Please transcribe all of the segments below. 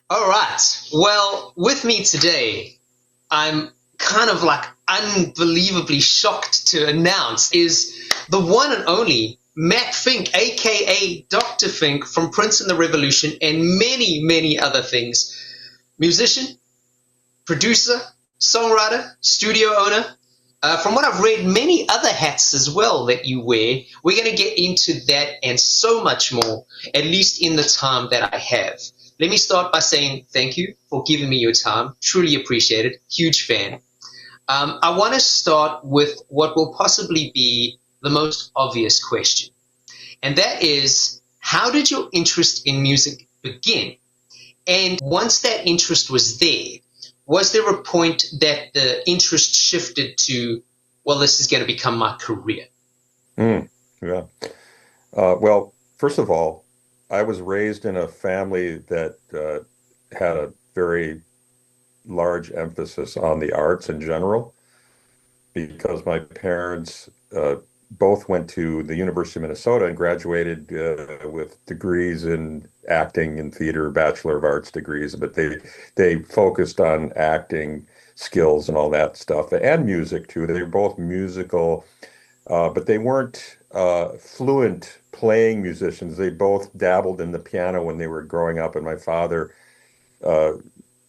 All right. Well, with me today, I'm kind of like unbelievably shocked to announce is the one and only Matt Fink, aka Dr. Fink from Prince and the Revolution, and many, many other things. Musician, producer, songwriter, studio owner. From what I've read, many other hats as well that you wear. We're going to get into that and so much more, at least in the time that I have. Let me start by saying thank you for giving me your time. Truly appreciate it. Huge fan. I want to start with what will possibly be the most obvious question, and that is, how did your interest in music begin? And once that interest was there a point that the interest shifted to, well, this is going to become my career? Yeah. Well, first of all, I was raised in a family that had a very large emphasis on the arts in general because my parents both went to the University of Minnesota and graduated with degrees in acting and theater, Bachelor of Arts degrees, but they focused on acting skills and all that stuff and music too. They were both musical, but they weren't fluent playing musicians. They both dabbled in the piano when they were growing up, and my father uh,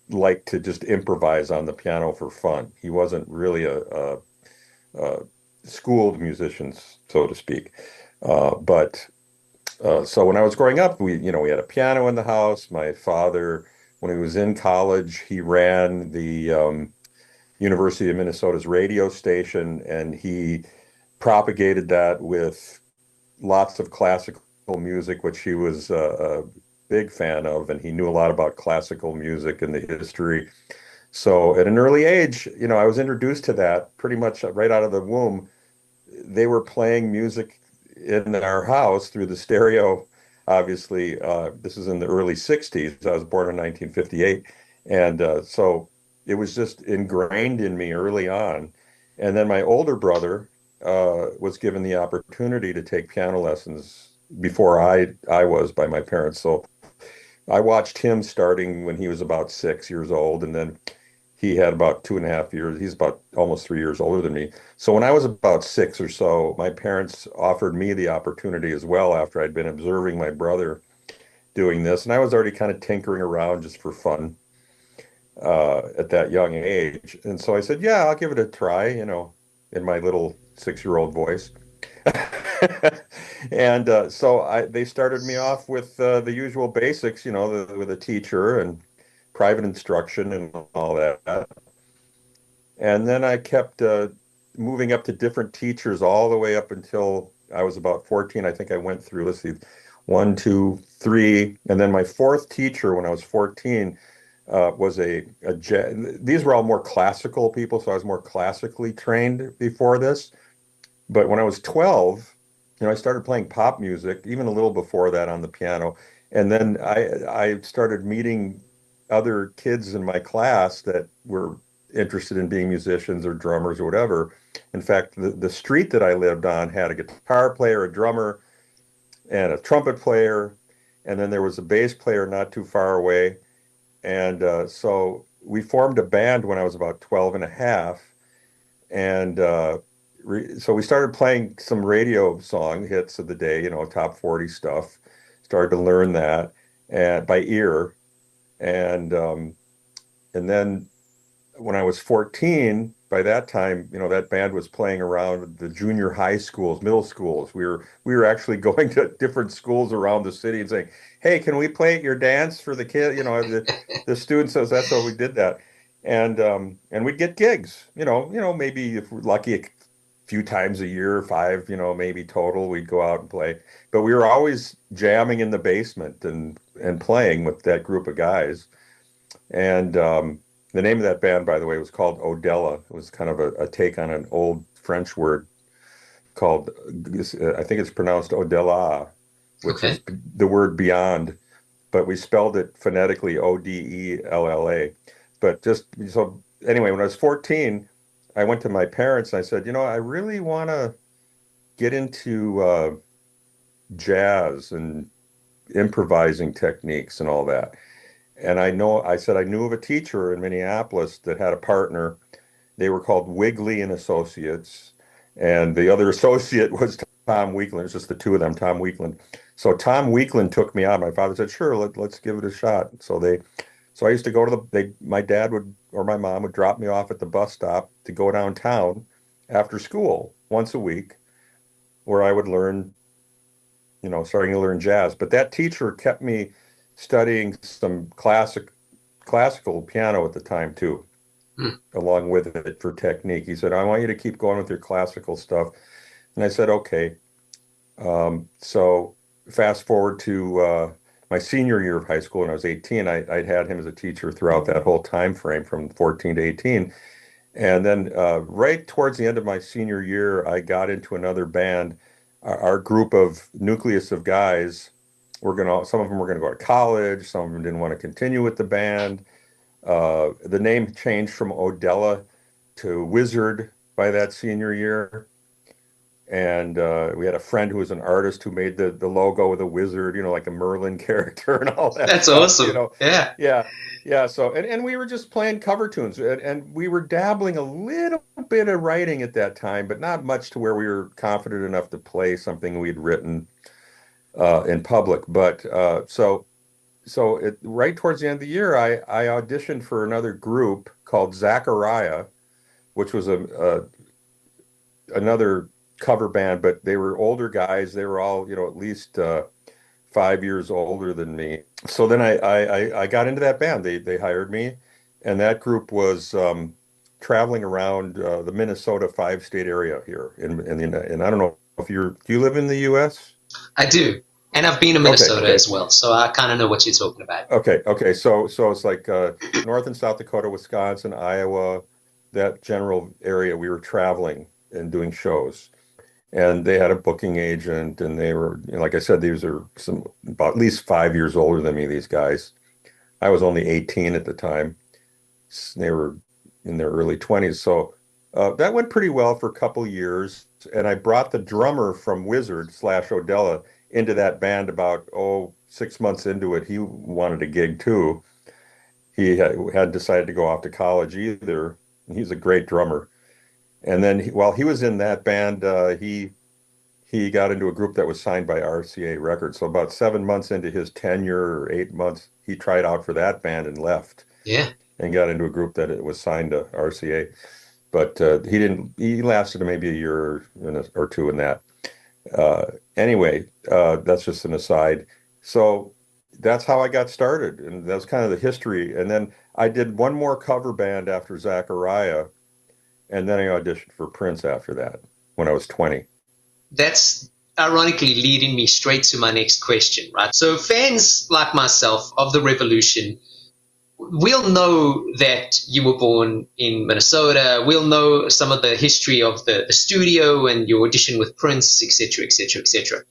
liked to just improvise on the piano for fun. He wasn't really a schooled musician, so to speak. But so when I was growing up, we had a piano in the house. My father, when he was in college, he ran the University of Minnesota's radio station, and he propagated that with lots of classical music, which he was a big fan of, and he knew a lot about classical music and the history. So at an early age, I was introduced to that pretty much right out of the womb. They were playing music in our house through the stereo. Obviously, this is in the early 60s. I was born in 1958. And so it was just ingrained in me early on. And then my older brother was given the opportunity to take piano lessons before I was by my parents. So I watched him starting when he was about 6 years old, and then he had about 2.5 years. He's about almost 3 years older than me. So when I was about six or so, my parents offered me the opportunity as well after I'd been observing my brother doing this. And I was already kind of tinkering around just for fun at that young age. And so I said, yeah, I'll give it a try, in my little 6-year-old voice. And they started me off with the usual basics, with a teacher and private instruction and all that. And then I kept moving up to different teachers all the way up until I was about 14. I think I went through, let's see, one, two, three. And then my fourth teacher when I was 14 was these were all more classical people. So I was more classically trained before this. But when I was 12, I started playing pop music, even a little before that on the piano. And then I started meeting other kids in my class that were interested in being musicians or drummers or whatever. In fact, the street that I lived on had a guitar player, a drummer, and a trumpet player. And then there was a bass player not too far away. And so we formed a band when I was about 12 and a half. And so we started playing some radio song hits of the day, top 40 stuff. Started to learn that and by ear. And then when I was 14, by that time, that band was playing around the junior high schools, middle schools. We were actually going to different schools around the city and saying, "Hey, can we play at your dance for the kid?" The students says that's how we did that. And we'd get gigs, maybe if we're lucky a few times a year, five, maybe total, we'd go out and play. But we were always jamming in the basement and playing with that group of guys. And the name of that band, by the way, was called Odella. It was kind of a take on an old French word called, I think it's pronounced Odella, which Okay. is the word beyond, but we spelled it phonetically Odella. But just so anyway, when I was 14, I went to my parents and I said, I really want to get into jazz and improvising techniques and all that. And I said I knew of a teacher in Minneapolis that had a partner. They were called Wigley and Associates, and the other associate was Tom Weekland. It's just the two of them, Tom Weekland. So Tom Weekland took me out. My father said, "Sure, let's give it a shot." So I used to go to my dad would or my mom would drop me off at the bus stop to go downtown after school once a week, where I would learn, starting to learn jazz. But that teacher kept me studying some classical piano at the time too, along with it for technique. He said, "I want you to keep going with your classical stuff." And I said, "Okay." So fast forward to my senior year of high school when I was 18, I'd had him as a teacher throughout that whole time frame from 14 to 18. And then right towards the end of my senior year, I got into another band. Our group of nucleus of guys, some of them were going to go to college, some of them didn't want to continue with the band. The name changed from Odella to Wizard by that senior year. And we had a friend who was an artist who made the logo with a wizard, like a Merlin character and all that That's stuff, awesome. Yeah. Yeah, yeah. So, and we were just playing cover tunes, and we were dabbling a little bit of writing at that time, but not much to where we were confident enough to play something we'd written in public. But right towards the end of the year, I auditioned for another group called Zachariah, which was another cover band, but they were older guys. They were all, at least 5 years older than me. So then I got into that band. They hired me, and that group was traveling around the Minnesota five-state area here. And I don't know if do you live in the U.S.? I do. And I've been to Minnesota Okay. as well, so I kind of know what you're talking about. Okay. So it's like North and South Dakota, Wisconsin, Iowa, that general area. We were traveling and doing shows. And they had a booking agent, and they were, like I said, these are about at least 5 years older than me, these guys. I was only 18 at the time. They were in their early 20s. So that went pretty well for a couple years. And I brought the drummer from Wizard / Odella into that band about, 6 months into it. He wanted a gig too. He hadn't decided to go off to college either. He's a great drummer. And then while he was in that band, he got into a group that was signed by RCA Records. So about 7 months into his tenure, or 8 months, he tried out for that band and left. Yeah. And got into a group that it was signed to RCA. But he didn't. He lasted maybe a year or two in that. Anyway, that's just an aside. So that's how I got started, and that's kind of the history. And then I did one more cover band after Zachariah. And then I auditioned for Prince after that when I was 20. That's ironically leading me straight to my next question, right? So fans like myself of the revolution, we'll know that you were born in Minnesota. We'll know some of the history of the studio and your audition with Prince, etc., etc., etc.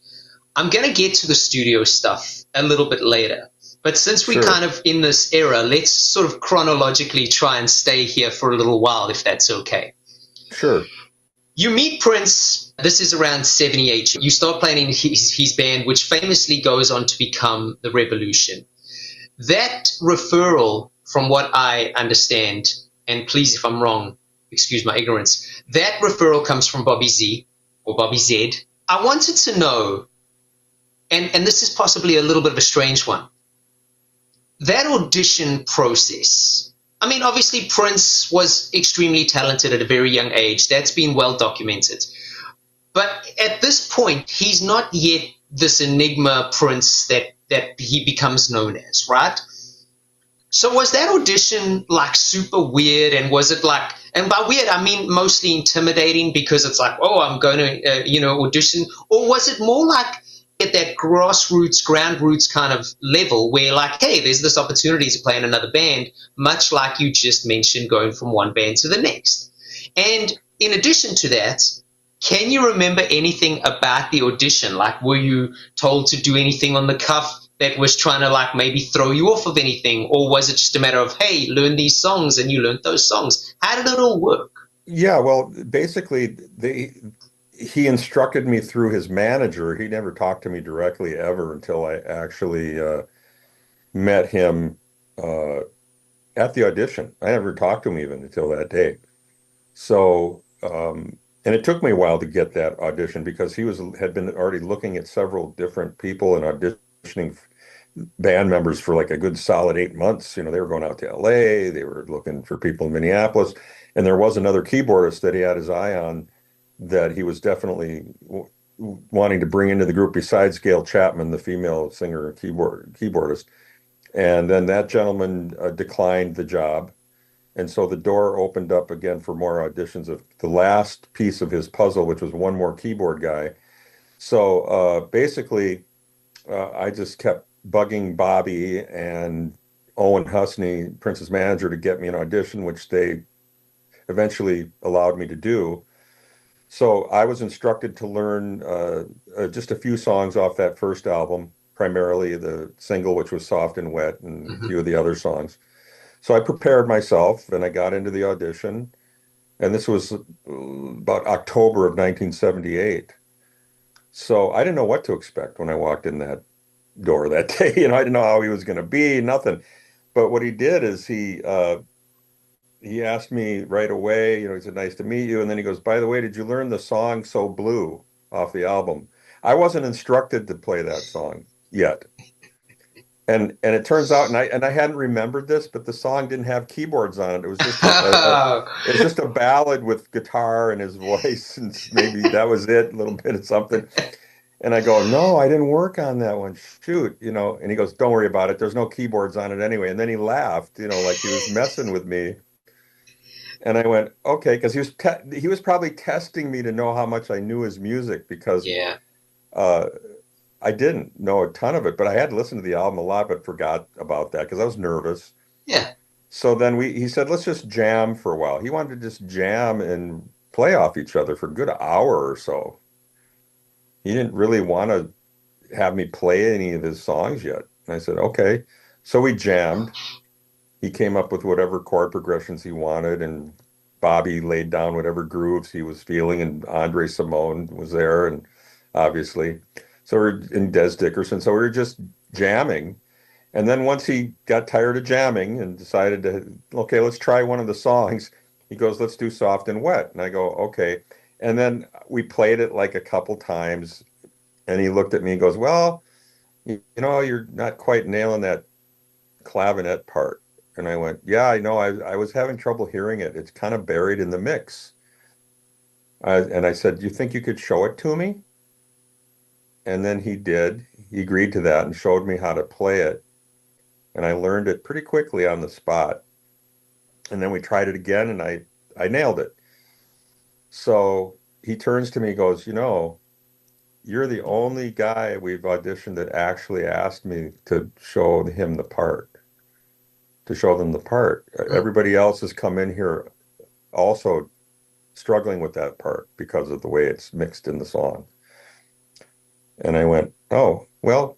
I'm going to get to the studio stuff a little bit later. But since we're kind of in this era, let's sort of chronologically try and stay here for a little while, if that's okay. Sure. You meet Prince. This is around 78. You start playing in his band, which famously goes on to become The Revolution. That referral, from what I understand, and please if I'm wrong, excuse my ignorance, that referral comes from Bobby Z or Bobby Z. I wanted to know, and this is possibly a little bit of a strange one, that audition process. I mean, obviously Prince was extremely talented at a very young age. That's been well documented. But at this point, he's not yet this enigma Prince that he becomes known as, right? So was that audition like super weird, and was it like, and by weird I mean mostly intimidating because it's like, I'm going to audition, or was it more like at that grassroots, ground roots kind of level where like, hey, there's this opportunity to play in another band, much like you just mentioned, going from one band to the next? And in addition to that, can you remember anything about the audition? Like, were you told to do anything on the cuff that was trying to like maybe throw you off of anything? Or was it just a matter of, hey, learn these songs, and you learned those songs? How did it all work? Yeah, well, basically, he instructed me through his manager. He never talked to me directly ever until I actually met him uh, at the audition. I never talked to him even until that day. So, and it took me a while to get that audition because he had been already looking at several different people and auditioning band members for like a good solid 8 months. You know, they were going out to LA, they were looking for people in Minneapolis, and there was another keyboardist that he had his eye on that he was definitely wanting to bring into the group besides Gail Chapman, the female singer and keyboardist. And then that gentleman declined the job. And so the door opened up again for more auditions of the last piece of his puzzle, which was one more keyboard guy. So basically, I just kept bugging Bobby and Owen Husney, Prince's manager, to get me an audition, which they eventually allowed me to do. So I was instructed to learn just a few songs off that first album, primarily the single, which was Soft and Wet, and a few of the other songs. So I prepared myself and I got into the audition. And this was about October of 1978. So I didn't know what to expect when I walked in that door that day. You know, I didn't know how he was going to be, nothing. But what he did is he asked me right away, you know, he said, "Nice to meet you." And then he goes, "By the way, did you learn the song So Blue off the album?" I wasn't instructed to play that song yet. And it turns out, and I hadn't remembered this, but the song didn't have keyboards on it. It was just it was just a ballad with guitar and his voice, and maybe that was it, a little bit of something. And I go, "No, I didn't work on that one. Shoot, you know." And he goes, "Don't worry about it. There's no keyboards on it anyway." And then he laughed, you know, like he was messing with me. And I went, "Okay," because he was probably testing me to know how much I knew his music because Yeah. uh, I didn't know a ton of it, but I had listened to the album a lot, but forgot about that because I was nervous. Yeah. So then he said, "Let's just jam for a while." He wanted to just jam and play off each other for a good hour or so. He didn't really want to have me play any of his songs yet. And I said, "Okay." So we jammed. He came up with whatever chord progressions he wanted, and Bobby laid down whatever grooves he was feeling, and Andre Simone was there, and obviously. So we're in Des Dickerson. So we were just jamming. And then once he got tired of jamming and decided to, okay, let's try one of the songs, he goes, "Let's do Soft and Wet." And I go, "Okay." And then we played it like a couple times. And he looked at me and goes, "Well, you know, you're not quite nailing that clavinet part." And I went, "Yeah, I know. I was having trouble hearing it. It's kind of buried in the mix." And I said, "Do you think you could show it to me?" And then he did. He agreed to that and showed me how to play it. And I learned it pretty quickly on the spot. And then we tried it again and I nailed it. So he turns to me and goes, "You know, you're the only guy we've auditioned that actually asked me to show him the part, to show them the part. Everybody else has come in here also struggling with that part because of the way it's mixed in the song." And I went, "Oh, well,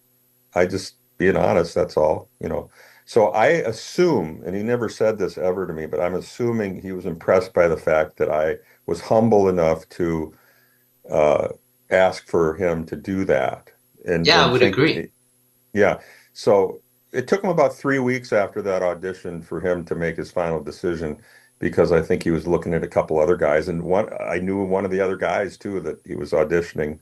I just being honest, that's all, you know." So I assume, and he never said this ever to me, but I'm assuming he was impressed by the fact that I was humble enough to uh, ask for him to do that Yeah, I and would think, agree. yeah. So it took him about 3 weeks after that audition for him to make his final decision because I think he was looking at a couple other guys, and I knew one of the other guys too that he was auditioning.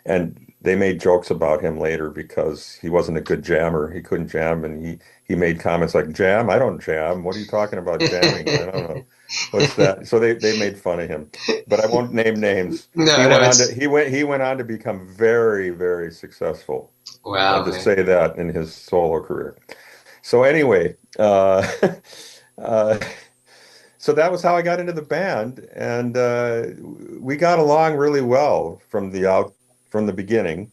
And they made jokes about him later because he wasn't a good jammer. He couldn't jam, and he made comments like, "Jam? I don't jam. What are you talking about jamming? I don't know. What's that?" So they made fun of him. But I won't name names. No, no, it's He went on to become very, very successful. I'll wow, just man. say that in his solo career. So anyway, uh, so that was how I got into the band, and we got along really well from the beginning.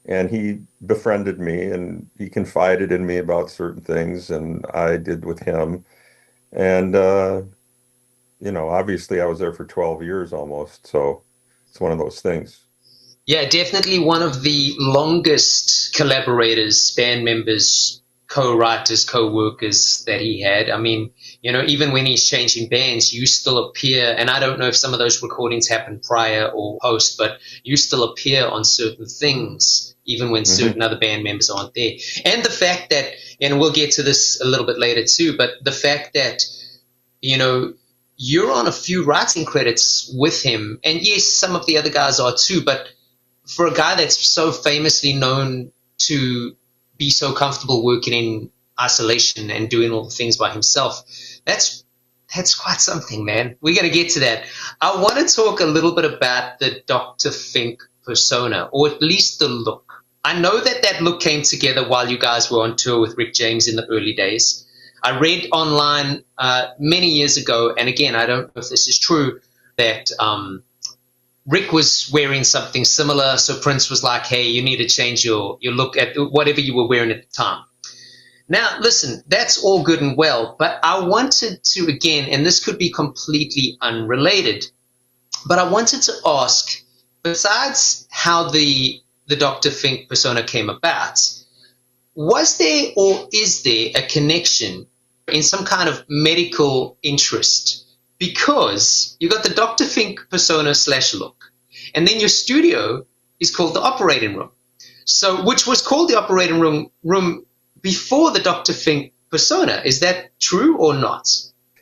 And he befriended me, and he confided in me about certain things, and I did with him. And you know, obviously, I was there for 12 years almost, so it's one of those things. Yeah, definitely one of the longest collaborators, band members co-writers, co-workers that he had. I mean, you know, even when he's changing bands, you still appear, and I don't know if some of those recordings happen prior or post, but you still appear on certain things, even when certain other band members aren't there. And the fact that, and we'll get to this a little bit later too, but the fact that, you know, you're on a few writing credits with him, and yes, some of the other guys are too, but for a guy that's so famously known to be so comfortable working in isolation and doing all the things by himself, that's quite something, man. We're going to get to that. I want to talk a little bit about the Dr. Fink persona, or at least the look. I know that that look came together while you guys were on tour with Rick James in the early days. I read online many years ago, and again, I don't know if this is true, that Rick was wearing something similar, so Prince was like, hey, you need to change your look at whatever you were wearing at the time. Now, listen, that's all good and well, but I wanted to, again, and this could be completely unrelated, but I wanted to ask, besides how the Dr. Fink persona came about, was there or is there a connection in some kind of medical interest? Because you got the Dr. Fink persona / look, and then your studio is called the operating room. So, which was called the operating room before the Dr. Fink persona. Is that true or not?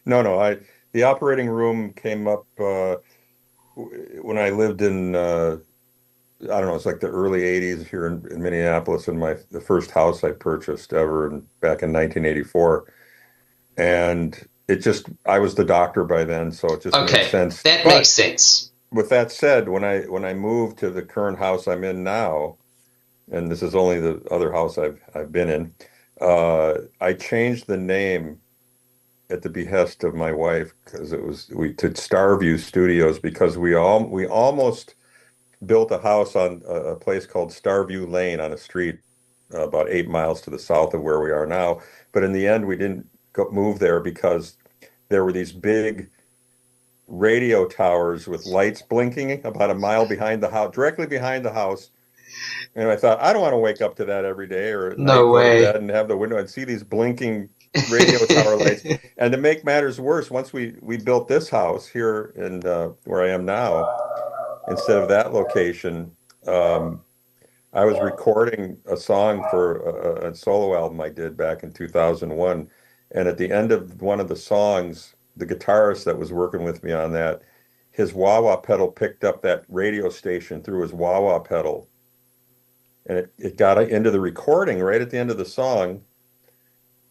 No. The operating room came up when I lived in I don't know, it's like the early 80s here in Minneapolis, in the first house I purchased ever back in 1984. And I was the doctor by then, so it just made sense. That makes sense. With that said, when I moved to the current house I'm in now, and this is only the other house I've been in, I changed the name at the behest of my wife, because to Starview Studios, because we almost built a house on a place called Starview Lane on a street about 8 miles to the south of where we are now. But in the end, we didn't move there because there were these big radio towers with lights blinking about a mile behind the house, directly behind the house. And I thought, I don't want to wake up to that every day or at night, go to bed and have the window and see these blinking radio tower lights. And to make matters worse, once we built this house here in where I am now, instead of that location, I was recording a song for a solo album I did back in 2001. And at the end of one of the songs, the guitarist that was working with me on that, his wah-wah pedal picked up that radio station through his wah-wah pedal. And it got into the recording right at the end of the song.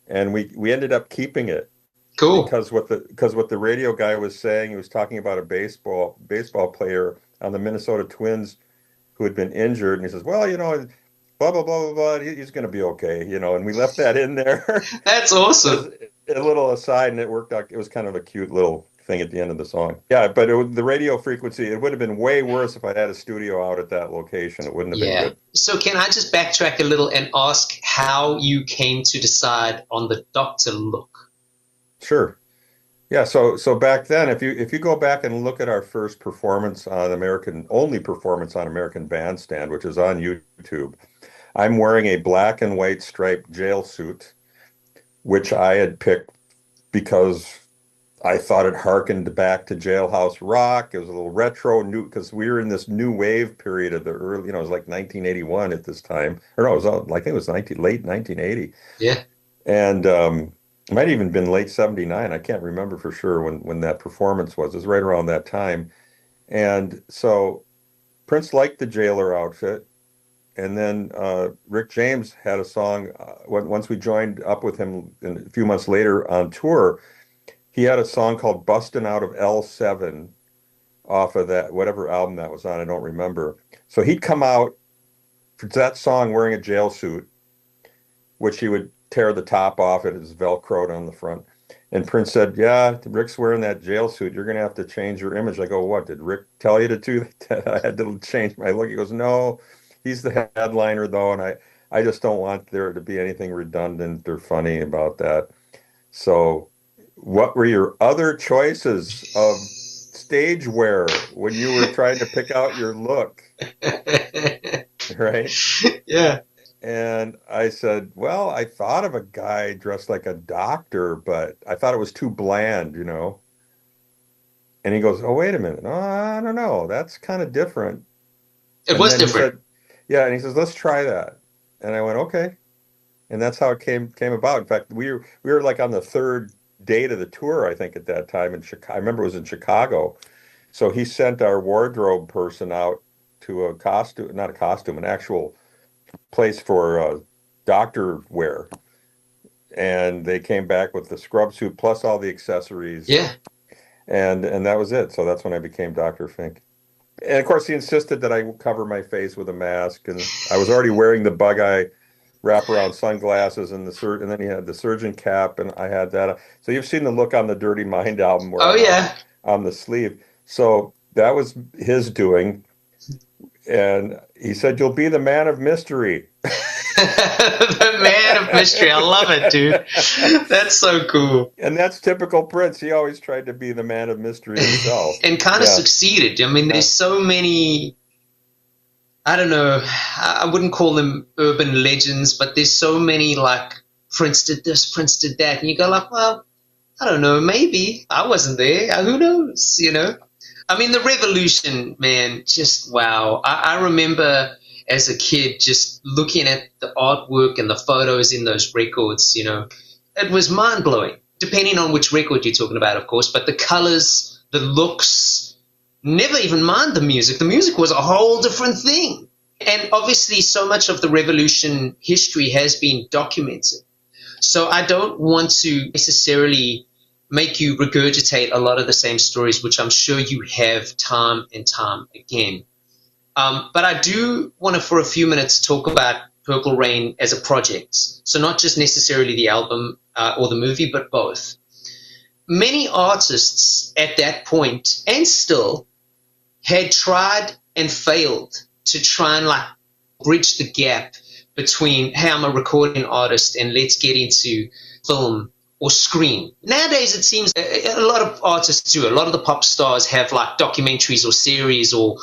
And we ended up keeping it. Cool. Because what the radio guy was saying, he was talking about a baseball player on the Minnesota Twins who had been injured, and he says, well, you know, blah blah blah blah blah, he's going to be okay, you know. And we left that in there. That's awesome. A little aside, and it worked out. It was kind of a cute little thing at the end of the song. Yeah, but the radio frequency, it would have been way worse if I had a studio out at that location. It wouldn't have been good. So can I just backtrack a little and ask how you came to decide on the doctor look? Sure. Yeah, so back then, if you go back and look at our first performance on only performance on American Bandstand, which is on YouTube, I'm wearing a black and white striped jail suit, which I had picked because I thought it harkened back to Jailhouse Rock. It was a little retro, new, because we were in this new wave period of the early, it was like 1981 at this time, or no, I think it was late 1980. Yeah, and it might have even been late 79. I can't remember for sure when that performance was. It was right around that time. And so Prince liked the jailer outfit. And then Rick James had a song, once we joined up with him a few months later on tour, he had a song called Bustin' Out of L7 off of that, whatever album that was on, I don't remember. So he'd come out for that song wearing a jail suit, which he would tear the top off. It is velcroed on the front. And Prince said, yeah, Rick's wearing that jail suit. You're going to have to change your image. I go, what? Did Rick tell you to do that? I had to change my look. He goes, no, he's the headliner, though, and I just don't want there to be anything redundant or funny about that. So what were your other choices of stage wear when you were trying to pick out your look? Right? Yeah. And I said, well, I thought of a guy dressed like a doctor, but I thought it was too bland, you know. And he goes, oh, wait a minute. Oh, I don't know. That's kind of different. It And was then he different. said, yeah, and he says, let's try that. And I went, okay. And that's how it came about. In fact, we were like on the third date of the tour, I think, at that time in Chicago. I remember it was in Chicago. So he sent our wardrobe person out to a costume, not a costume, an actual place for doctor wear. And they came back with the scrub suit plus all the accessories, Yeah. and that was it. So that's when I became Dr. Fink. And of course, he insisted that I cover my face with a mask, and I was already wearing the bug eye wraparound sunglasses and and then he had the surgeon cap, and I had that. So you've seen the look on the Dirty Mind album where Oh I'm yeah. on the sleeve. So that was his doing, and he said, "You'll be the man of mystery." The man of mystery. I love it, dude. That's so cool. And that's typical Prince. He always tried to be the man of mystery himself. And kind of Yeah, succeeded. I mean, yeah, there's so many, I don't know, I wouldn't call them urban legends, but there's so many like Prince did this, Prince did that. And you go like, well, I don't know, maybe. I wasn't there. Who knows, you know? I mean, the revolution, man, just wow. I remember as a kid just looking at the artwork and the photos in those records, you know, it was mind blowing, depending on which record you're talking about, of course, but the colors, the looks, never even mind the music. The music was a whole different thing. And obviously, so much of the revolution history has been documented. So I don't want to necessarily make you regurgitate a lot of the same stories, which I'm sure you have time and time again. But I do want to, for a few minutes, talk about Purple Rain as a project. So not just necessarily the album or the movie, but both. Many artists at that point, and still, had tried and failed to try and like bridge the gap between, hey, I'm a recording artist and let's get into film or screen. Nowadays, it seems a lot of artists do. A lot of the pop stars have like documentaries or series or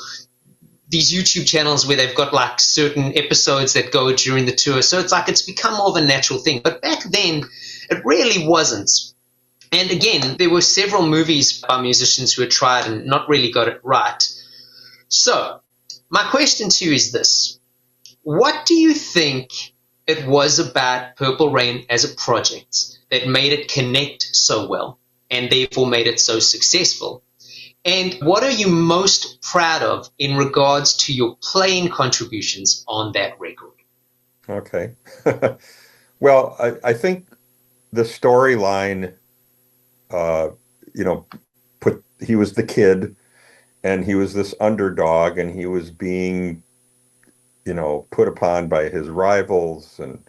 these YouTube channels where they've got like certain episodes that go during the tour. So it's like it's become more of a natural thing. But back then, it really wasn't. And again, there were several movies by musicians who had tried and not really got it right. So my question to you is this. What do you think it was about Purple Rain as a project that made it connect so well and therefore made it so successful? And what are you most proud of in regards to your playing contributions on that record? okay. Well, I think the storyline, uh, you know, he was the kid and he was this underdog and he was being, put upon by his rivals and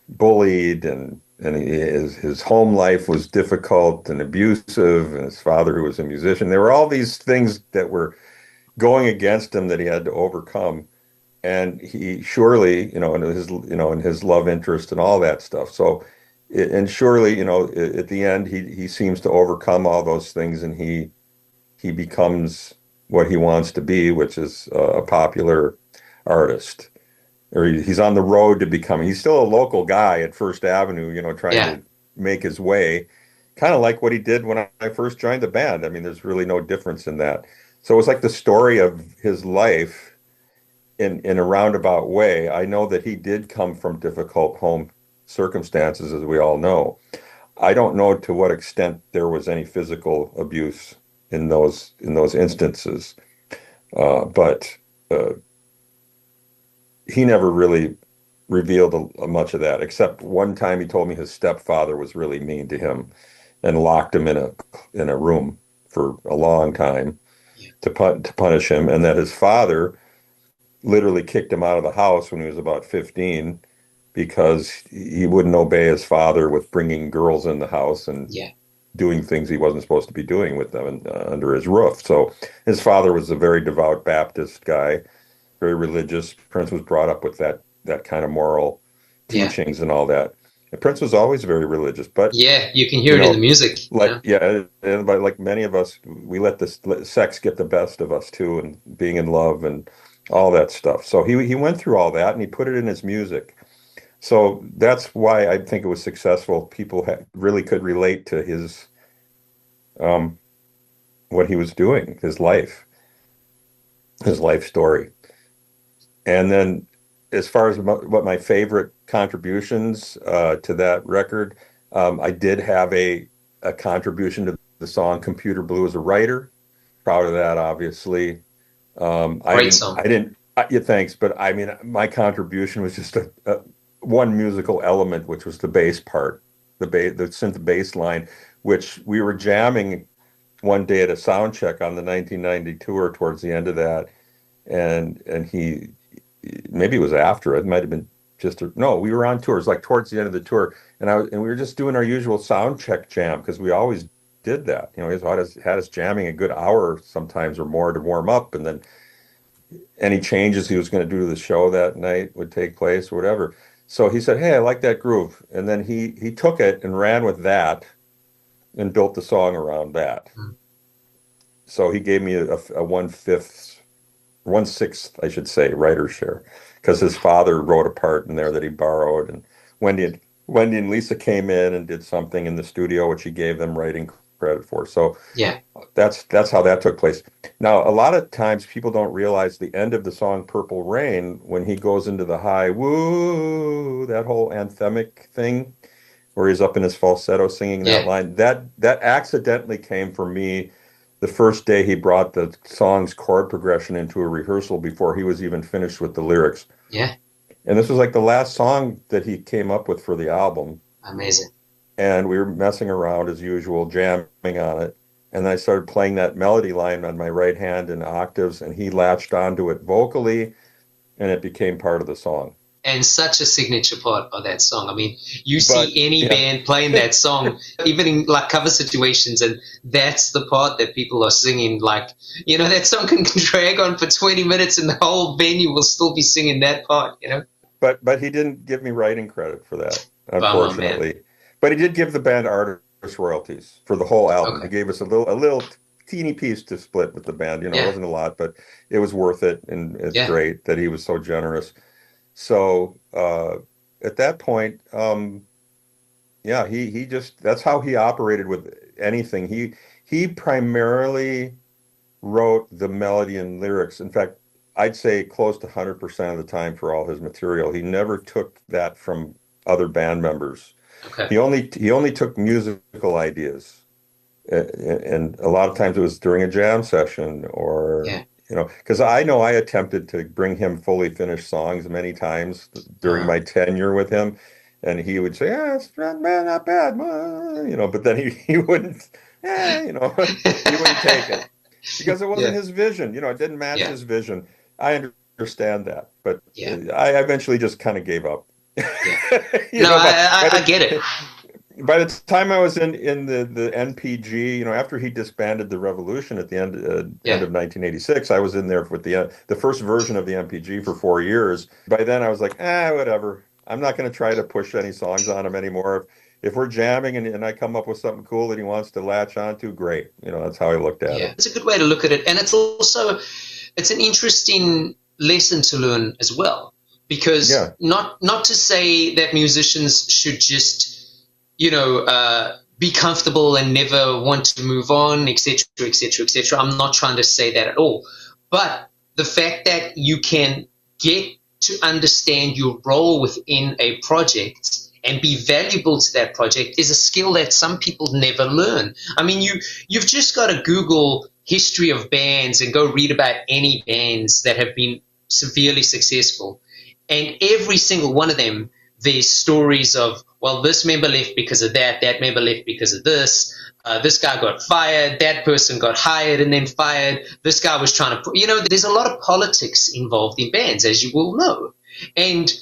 bullied, and his home life was difficult and abusive, and his father, who was a musician. There were all these things that were going against him that he had to overcome. And he surely, and his love interest and all that stuff. So, and surely, at the end, he seems to overcome all those things, and he becomes what he wants to be, which is a popular artist. Or he's on the road to becoming. He's still a local guy at First Avenue, trying Yeah. to make his way, kind of like what he did when I first joined the band. I mean, there's really no difference in that. So it was like the story of his life in a roundabout way. I know that he did come from difficult home circumstances, as we all know. I don't know to what extent there was any physical abuse in those instances, but he never really revealed much of that, except one time he told me his stepfather was really mean to him and locked him in a room for a long time to punish him, and that his father literally kicked him out of the house when he was about 15 because he wouldn't obey his father with bringing girls in the house and Yeah. doing things he wasn't supposed to be doing with them under his roof. So his father was a very devout Baptist guy, very religious. Prince was brought up with that kind of moral Yeah. teachings and all that. And Prince was always very religious, but Yeah. You can hear it in the music. but like many of us, we let sex get the best of us too, and being in love and all that stuff. So he went through all that and he put it in his music. So that's why I think it was successful. People really could relate to his um, what he was doing, his life story. And then, as far as what my favorite contributions to that record, I did have a contribution to the song "Computer Blue" as a writer. Proud of that, obviously. Great song. I didn't. Yeah, thanks, but I mean, my contribution was just a one musical element, which was the bass part, the synth bass line, which we were jamming one day at a sound check on the 1990 tour towards the end of that, and he maybe it was after it might have been no, we were on tours like towards the end of the tour, and we were just doing our usual sound check jam because we always did that. You know, he had us jamming a good hour sometimes or more to warm up, and then any changes he was going to do to the show that night would take place or whatever. So he said, "Hey, I like that groove," and then he took it and ran with that and built the song around that. Mm. So he gave me a 1/6, I should say, writer's share, because his father wrote a part in there that he borrowed, and Wendy and Lisa came in and did something in the studio, which he gave them writing credit for. So Yeah. that's how that took place. Now, a lot of times people don't realize the end of the song "Purple Rain," when he goes into the high woo, that whole anthemic thing, where he's up in his falsetto singing that Yeah. line. That accidentally came from me the first day he brought the song's chord progression into a rehearsal before he was even finished with the lyrics. Yeah. And this was like the last song that he came up with for the album. Amazing. And we were messing around as usual, jamming on it. And then I started playing that melody line on my right hand in octaves, and he latched onto it vocally, and it became part of the song. And such a signature part of that song. I mean, you see any band playing that song, even in like cover situations, and that's the part that people are singing. Like, you know, that song can drag on for 20 minutes and the whole venue will still be singing that part, you know? But he didn't give me writing credit for that, unfortunately. But he did give the band artist royalties for the whole album. Okay. He gave us a little teeny piece to split with the band. You know, It wasn't a lot, but it was worth it, and it's great that he was so generous. So at that point, he just, that's how he operated with anything. He primarily wrote the melody and lyrics. In fact, I'd say close to 100% of the time for all his material. He never took that from other band members. Okay. He only took musical ideas, and a lot of times it was during a jam session or. Yeah. You know, because I know I attempted to bring him fully finished songs many times during my tenure with him, and he would say, "Yeah, it's not bad, you know," but then he wouldn't, he wouldn't take it because it wasn't his vision. You know, it didn't match his vision. I understand that, but I eventually just kind of gave up. I get it. By the time I was in the NPG, you know, after he disbanded the Revolution at the end of 1986, I was in there with the first version of the NPG for 4 years. By then, I was like, whatever. I'm not going to try to push any songs on him anymore. If we're jamming and I come up with something cool that he wants to latch onto, great. You know, that's how I looked at it. It's a good way to look at it, and it's an interesting lesson to learn as well, because not to say that musicians should just be comfortable and never want to move on, etc., etc., etc. I'm not trying to say that at all. But the fact that you can get to understand your role within a project and be valuable to that project is a skill that some people never learn. I mean, you've just got to Google history of bands and go read about any bands that have been severely successful. And every single one of them, there's stories of, well, this member left because of that member left because of this guy got fired, that person got hired and then fired, this guy was trying to, there's a lot of politics involved in bands, as you will know. And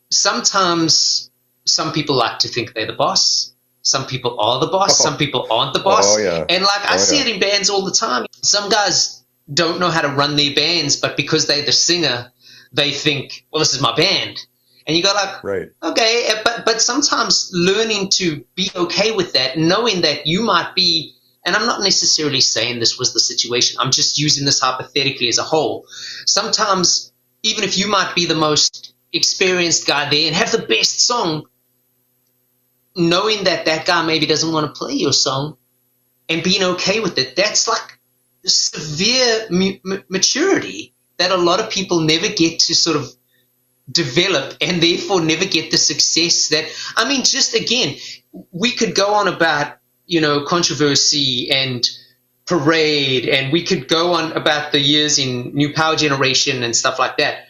sometimes some people like to think they're the boss. Some people are the boss. Some people aren't the boss. And I see it in bands all the time. Some guys don't know how to run their bands, but because they're the singer, they think, well, this is my band. And you go like, okay, but sometimes learning to be okay with that, knowing that you might be, and I'm not necessarily saying this was the situation, I'm just using this hypothetically as a whole. Sometimes even if you might be the most experienced guy there and have the best song, knowing that that guy maybe doesn't want to play your song and being okay with it, that's like severe maturity that a lot of people never get to sort of develop, and therefore never get the success that, I mean, just again, we could go on about, controversy and parade, and we could go on about the years in New Power Generation and stuff like that.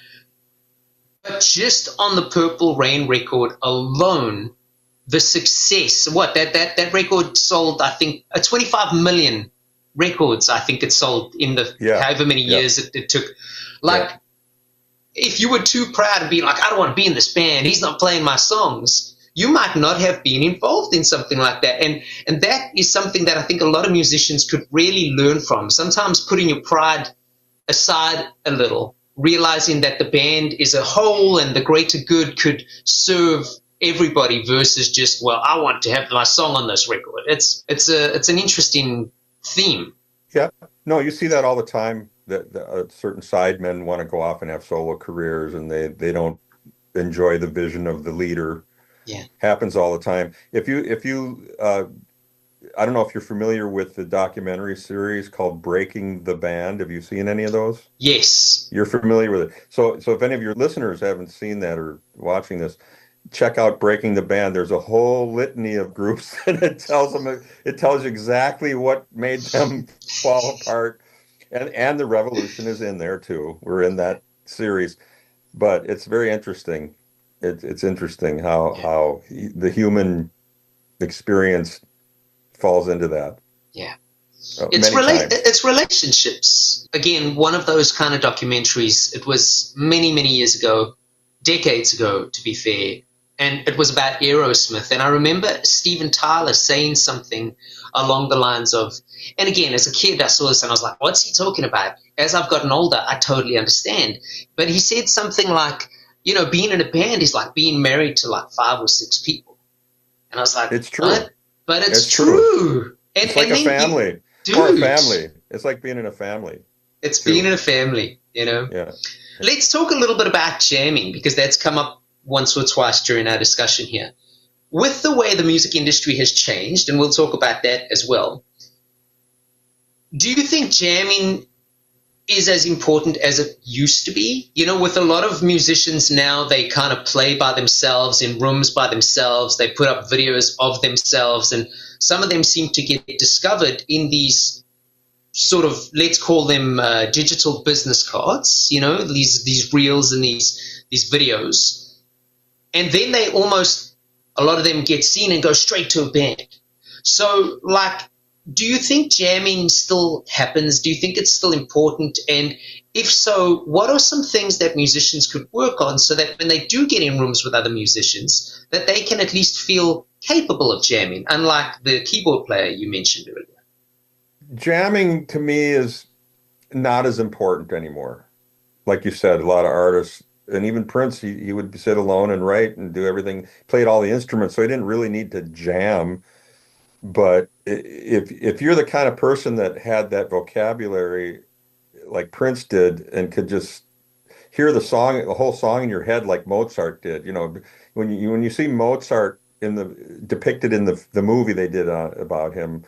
But just on the Purple Rain record alone, the success, that record sold, I think, 25 million records, I think it sold in the however many years it took. Like, if you were too proud to be like, I don't want to be in this band, he's not playing my songs, you might not have been involved in something like that. And that is something that I think a lot of musicians could really learn from. Sometimes putting your pride aside a little, realizing that the band is a whole and the greater good could serve everybody versus just, well, I want to have my song on this record. It's an interesting theme. Yeah. No, you see that all the time. That certain sidemen want to go off and have solo careers, and they don't enjoy the vision of the leader. Yeah, happens all the time. If you I don't know if you're familiar with the documentary series called Breaking the Band. Have you seen any of those? Yes. You're familiar with it. So if any of your listeners haven't seen that or watching this, check out Breaking the Band. There's a whole litany of groups, and it tells you exactly what made them fall apart. And the revolution is in there too. We're in that series, but it's very interesting. It's interesting how the human experience falls into that. Yeah, it's relationships. Again, one of those kind of documentaries. It was many years ago, decades ago, to be fair, and it was about Aerosmith. And I remember Steven Tyler saying something along the lines of, and again, as a kid, I saw this and I was like, what's he talking about? As I've gotten older, I totally understand. But he said something like, being in a band is like being married to like 5 or 6 people. And I was like, it's true. What? But it's true. And, it's like a family. Or a family. It's like being in a family. It's being in a family, Yeah. Let's talk a little bit about jamming, because that's come up once or twice during our discussion here. With the way the music industry has changed, and we'll talk about that as well, do you think jamming is as important as it used to be? With a lot of musicians now, they kind of play by themselves in rooms by themselves. They put up videos of themselves, and some of them seem to get discovered in these sort of, let's call them digital business cards, these reels and these videos. And then they almost, a lot of them get seen and go straight to a band. So, do you think jamming still happens? Do you think it's still important? And if so, what are some things that musicians could work on so that when they do get in rooms with other musicians, that they can at least feel capable of jamming, unlike the keyboard player you mentioned earlier? Jamming to me is not as important anymore. Like you said, a lot of artists, and even Prince, he would sit alone and write and do everything, played all the instruments, so he didn't really need to jam. But if you're the kind of person that had that vocabulary like Prince did and could just hear the whole song in your head like Mozart did, when you see Mozart depicted in the movie they did about him,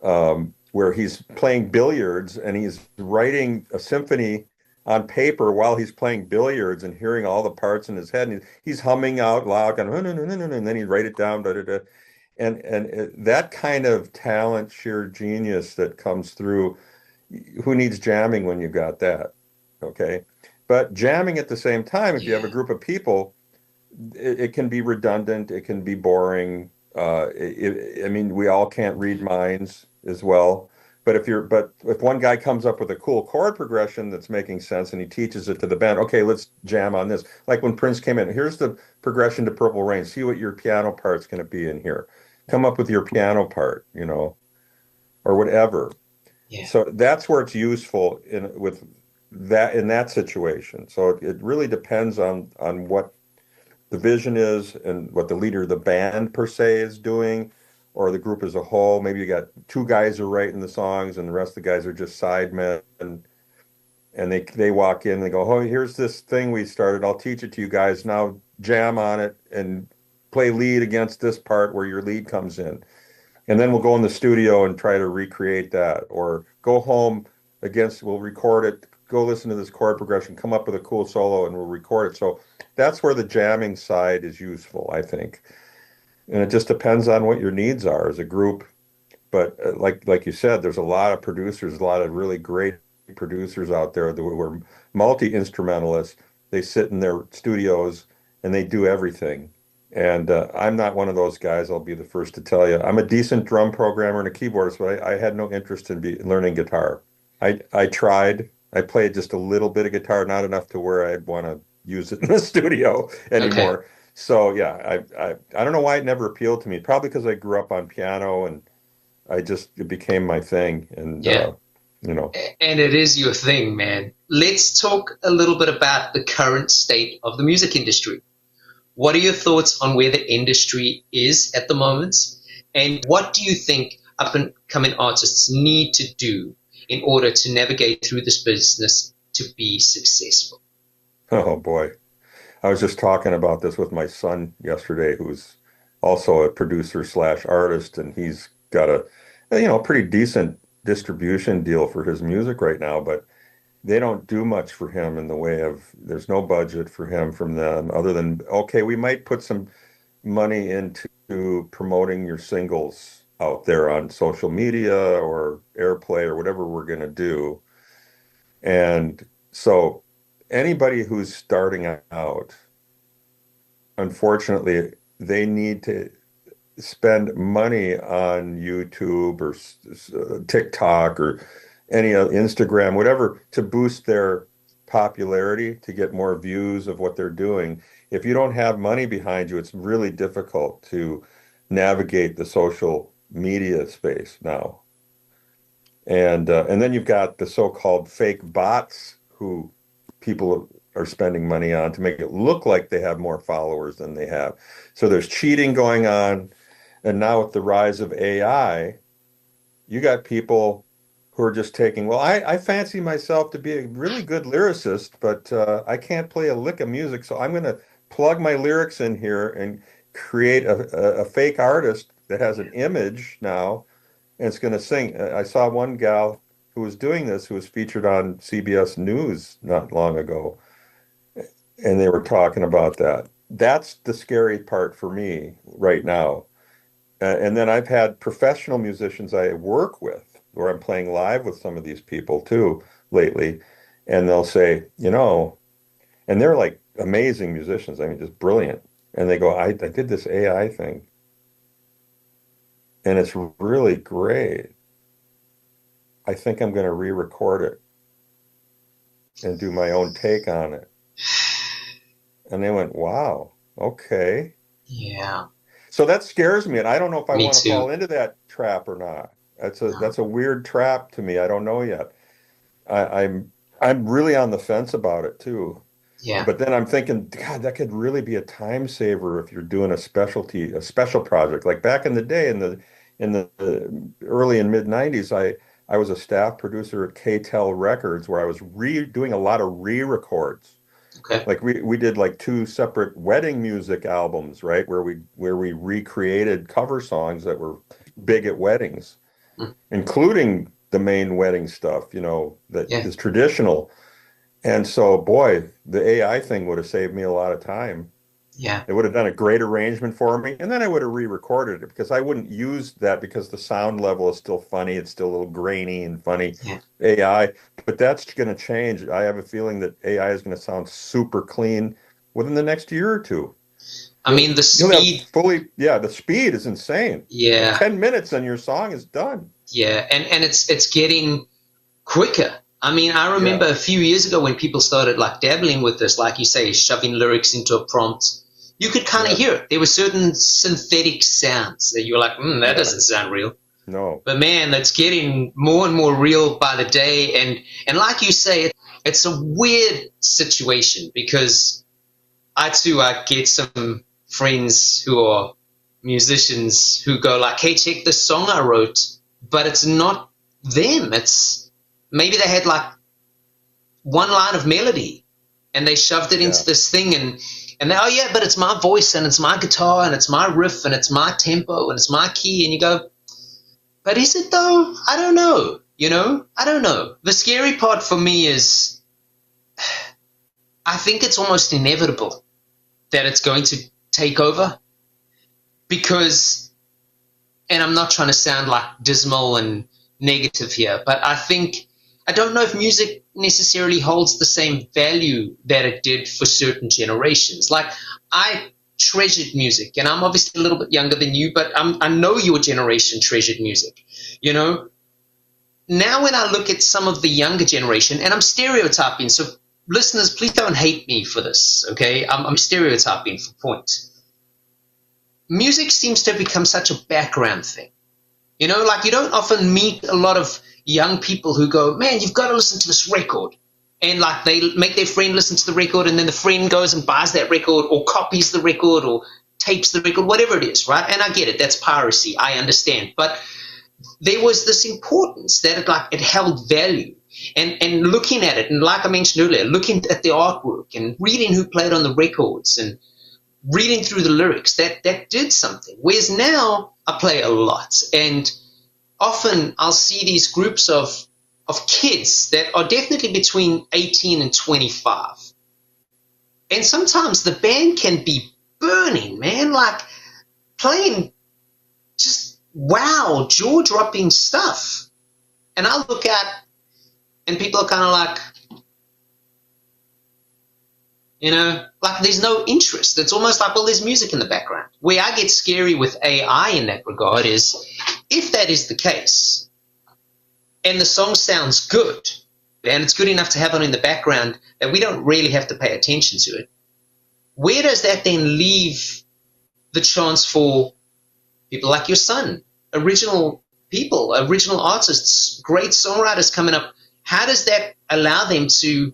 where he's playing billiards and he's writing a symphony on paper while he's playing billiards and hearing all the parts in his head, and he's humming out loud and then he'd write it down, and that kind of talent, sheer genius that comes through. Who needs jamming when you got that? Okay, but jamming at the same time, if you have a group of people, it can be redundant, it can be boring. I mean, we all can't read minds as well. But if one guy comes up with a cool chord progression that's making sense and he teaches it to the band, okay, let's jam on this. Like when Prince came in, here's the progression to Purple Rain. See what your piano part's going to be in here. Come up with your piano part, or whatever. Yeah. So that's where it's useful in that situation. So it really depends on what the vision is and what the leader of the band per se is doing, or the group as a whole. Maybe you got 2 guys who are writing the songs and the rest of the guys are just sidemen. And and they walk in and they go, oh, here's this thing we started. I'll teach it to you guys. Now jam on it and play lead against this part where your lead comes in. And then we'll go in the studio and try to recreate that, or go home we'll record it, go listen to this chord progression, come up with a cool solo, and we'll record it. So that's where the jamming side is useful, I think. And it just depends on what your needs are as a group. But like you said, there's a lot of producers, a lot of really great producers out there that were multi-instrumentalists. They sit in their studios and they do everything. And I'm not one of those guys, I'll be the first to tell you. I'm a decent drum programmer and a keyboardist, but I had no interest in learning guitar. I tried. I played just a little bit of guitar, not enough to where I'd want to use it in the studio anymore. Okay. So yeah, I don't know why it never appealed to me. Probably because I grew up on piano and it became my thing. And yeah. You know. And it is your thing, man. Let's talk a little bit about the current state of the music industry. What are your thoughts on where the industry is at the moment? And what do you think up-and-coming artists need to do in order to navigate through this business to be successful? Oh, boy. I was just talking about this with my son yesterday, who's also a producer / artist, and he's got a pretty decent distribution deal for his music right now, but they don't do much for him in the way of, there's no budget for him from them other than, okay, we might put some money into promoting your singles out there on social media or airplay or whatever we're going to do. And so anybody who's starting out, unfortunately, they need to spend money on YouTube or TikTok or any Instagram, whatever, to boost their popularity, to get more views of what they're doing. If you don't have money behind you, it's really difficult to navigate the social media space now. And then you've got the so-called fake bots who people are spending money on to make it look like they have more followers than they have. So there's cheating going on. And now with the rise of AI, you got people who are just taking, well, I fancy myself to be a really good lyricist, but I can't play a lick of music, so I'm going to plug my lyrics in here and create a fake artist that has an image now, and it's going to sing. I saw one gal who was doing this, who was featured on CBS News not long ago, and they were talking about that. That's the scary part for me right now. And then I've had professional musicians I work with, where I'm playing live with some of these people too lately, and they'll say, and they're like amazing musicians, I mean, just brilliant. And they go, I did this AI thing, and it's really great. I think I'm going to re-record it and do my own take on it. And they went, wow, okay. Yeah. So that scares me, and I don't know if I want to fall into that trap or not. That's a weird trap to me. I don't know yet. I'm really on the fence about it too. Yeah. But then I'm thinking, God, that could really be a time saver if you're doing a special project. Like back in the day, in the early and mid '90s, I was a staff producer at K-Tel Records, where I was doing a lot of re-records. Okay. Like we did like 2 separate wedding music albums, right? Where we recreated cover songs that were big at weddings, including the main wedding stuff, that is traditional. And so, boy, the AI thing would have saved me a lot of time. Yeah. It would have done a great arrangement for me. And then I would have re-recorded it, because I wouldn't use that, because the sound level is still funny. It's still a little grainy and funny. Yeah. AI. But that's going to change. I have a feeling that AI is going to sound super clean within the next year or two. I mean, the speed. The speed is insane. Yeah. 10 minutes and your song is done. Yeah. And it's getting quicker. I mean, I remember a few years ago when people started like dabbling with this, like you say, shoving lyrics into a prompt, you could kind of hear it. There were certain synthetic sounds that you were like, that doesn't sound real. No. But man, that's getting more and more real by the day. And like you say, it's a weird situation, because I get some friends who are musicians who go like, hey, check this song I wrote, but it's not them. It's maybe they had like one line of melody, and they shoved it into this thing, and they, oh yeah, but it's my voice and it's my guitar and it's my riff and it's my tempo and it's my key, and you go, but is it though? I don't know. I don't know. The scary part for me is I think it's almost inevitable that it's going to take over, because, and I'm not trying to sound like dismal and negative here, but I don't know if music necessarily holds the same value that it did for certain generations. Like, I treasured music, and I'm obviously a little bit younger than you, but I know your generation treasured music. Now when I look at some of the younger generation, and I'm stereotyping, so listeners, please don't hate me for this, okay? I'm stereotyping for point. Music seems to have become such a background thing. Like, you don't often meet a lot of young people who go, man, you've got to listen to this record. And like, they make their friend listen to the record, and then the friend goes and buys that record or copies the record or tapes the record, whatever it is, right? And I get it. That's piracy. I understand. But there was this importance that it held value. And looking at it, and like I mentioned earlier, looking at the artwork and reading who played on the records and reading through the lyrics, that did something. Whereas now I play a lot, and often I'll see these groups of kids that are definitely between 18 and 25. And sometimes the band can be burning, man, like playing just wow, jaw-dropping stuff. And I look at, and people are kind of like, like there's no interest. It's almost like, well, there's music in the background. Where I get scary with AI in that regard is, if that is the case, and the song sounds good, and it's good enough to have it in the background that we don't really have to pay attention to it, where does that then leave the chance for people like your son, original people, original artists, great songwriters coming up? How does that allow them to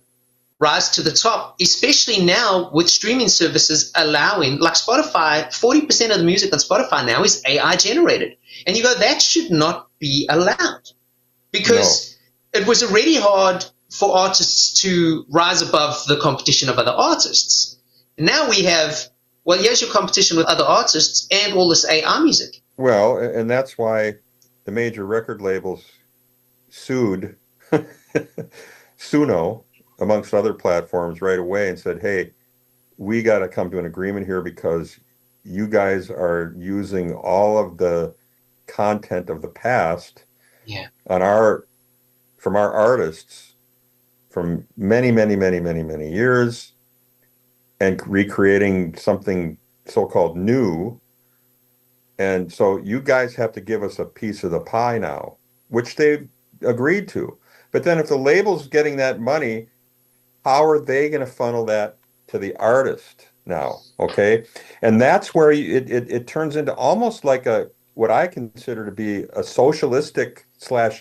rise to the top, especially now with streaming services allowing, like Spotify, 40% of the music on Spotify now is AI generated. And you go, that should not be allowed, because it was already hard for artists to rise above the competition of other artists. Now we have, well, here's your competition with other artists and all this AI music. Well, and that's why the major record labels sued Suno, amongst other platforms, right away and said, hey, we got to come to an agreement here, because you guys are using all of the content of the past from our artists from many, many, many, many, many years, and recreating something so-called new. And so you guys have to give us a piece of the pie now, which they agreed to. But then if the label's getting that money, how are they going to funnel that to the artist now? Okay. And that's where it turns into almost like what I consider to be a socialistic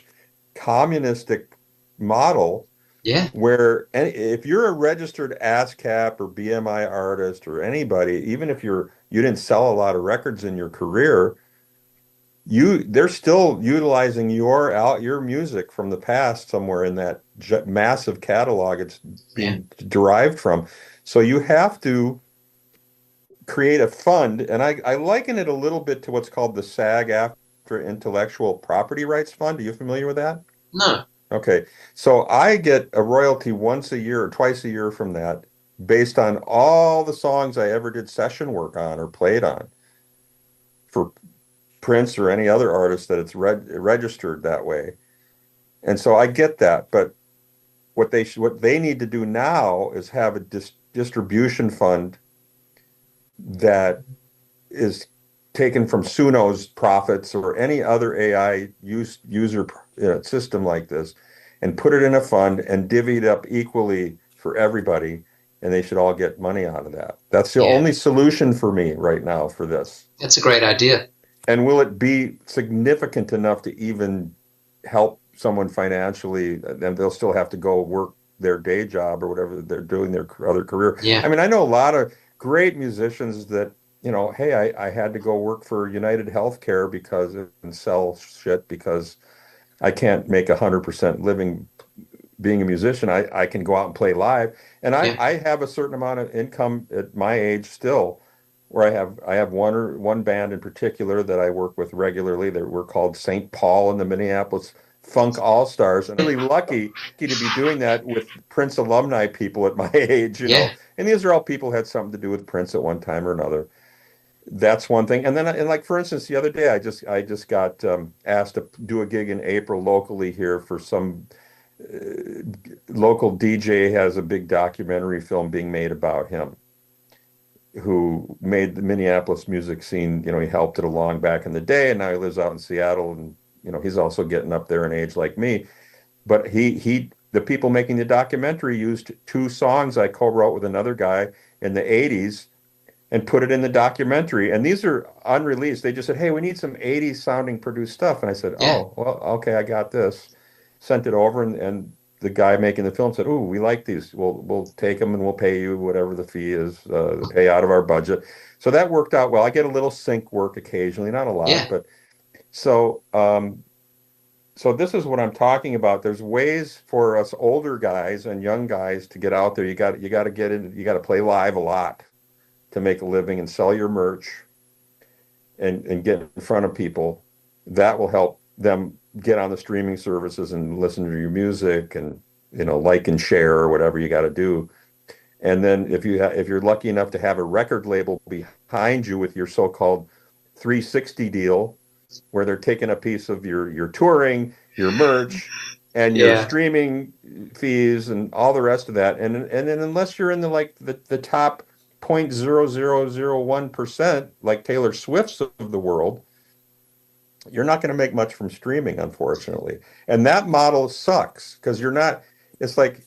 / communistic model. Yeah. Where if you're a registered ASCAP or BMI artist or anybody, even if you didn't sell a lot of records in your career, they're still utilizing your music from the past somewhere in that massive catalog it's being derived from. So you have to create a fund, and I liken it a little bit to what's called the SAG-AFTRA Intellectual Property Rights Fund. Are you familiar with that? No. Okay. So I get a royalty once a year or twice a year from that, based on all the songs I ever did session work on or played on for Prince or any other artist that it's registered that way. And so I get that, but what they need to do now is have a distribution fund that is taken from Suno's profits or any other AI user system like this, and put it in a fund and divvy it up equally for everybody, and they should all get money out of that. That's the only solution for me right now for this. That's a great idea. And will it be significant enough to even help someone financially? And they'll still have to go work their day job or whatever they're doing, their other career. Yeah. I mean, I know a lot of great musicians that, hey, I had to go work for United Healthcare and sell shit because I can't make 100% living being a musician, I can go out and play live. And Yeah. I have a certain amount of income at my age still, where I have one band in particular that I work with regularly. That we're called St. Paul and the Minneapolis Funk All Stars. And I'm really lucky to be doing that with Prince alumni people at my age, you Yeah. know. And these are all people who had something to do with Prince at one time or another. That's one thing. And then, and like for instance, the other day I just got asked to do a gig in April locally here for some local DJ has a big documentary film being made about him, who made the Minneapolis music scene. You know, he helped it along back in the day, and now he lives out in Seattle, and you know, he's also getting up there in age like me. But the people making the documentary used two songs I co-wrote with another guy in the 80s and put it in the documentary. And these are unreleased. They just said, "Hey, we need some 80s sounding produced stuff." And I said, Yeah. "Oh, well, okay, I got this." Sent it over, and the guy making the film said, "Oh, we like these. We'll take them and we'll pay you whatever the fee is, the pay out of our budget." So that worked out well. I get a little sync work occasionally, not a lot, Yeah. but so so this is what I'm talking about. There's ways for us older guys and young guys to get out there. You got to get in. You got to play live a lot to make a living and sell your merch and get in front of people. That will help them get on the streaming services and listen to your music and, you know, like and share or whatever you got to do. And then if you're lucky enough to have a record label behind you with your so-called 360 deal, where they're taking a piece of your touring, your merch, and your Yeah. streaming fees and all the rest of that. And then unless you're in the top 0.0001%, like Taylor Swift's of the world, you're not going to make much from streaming, unfortunately. And that model sucks because you're not, it's like,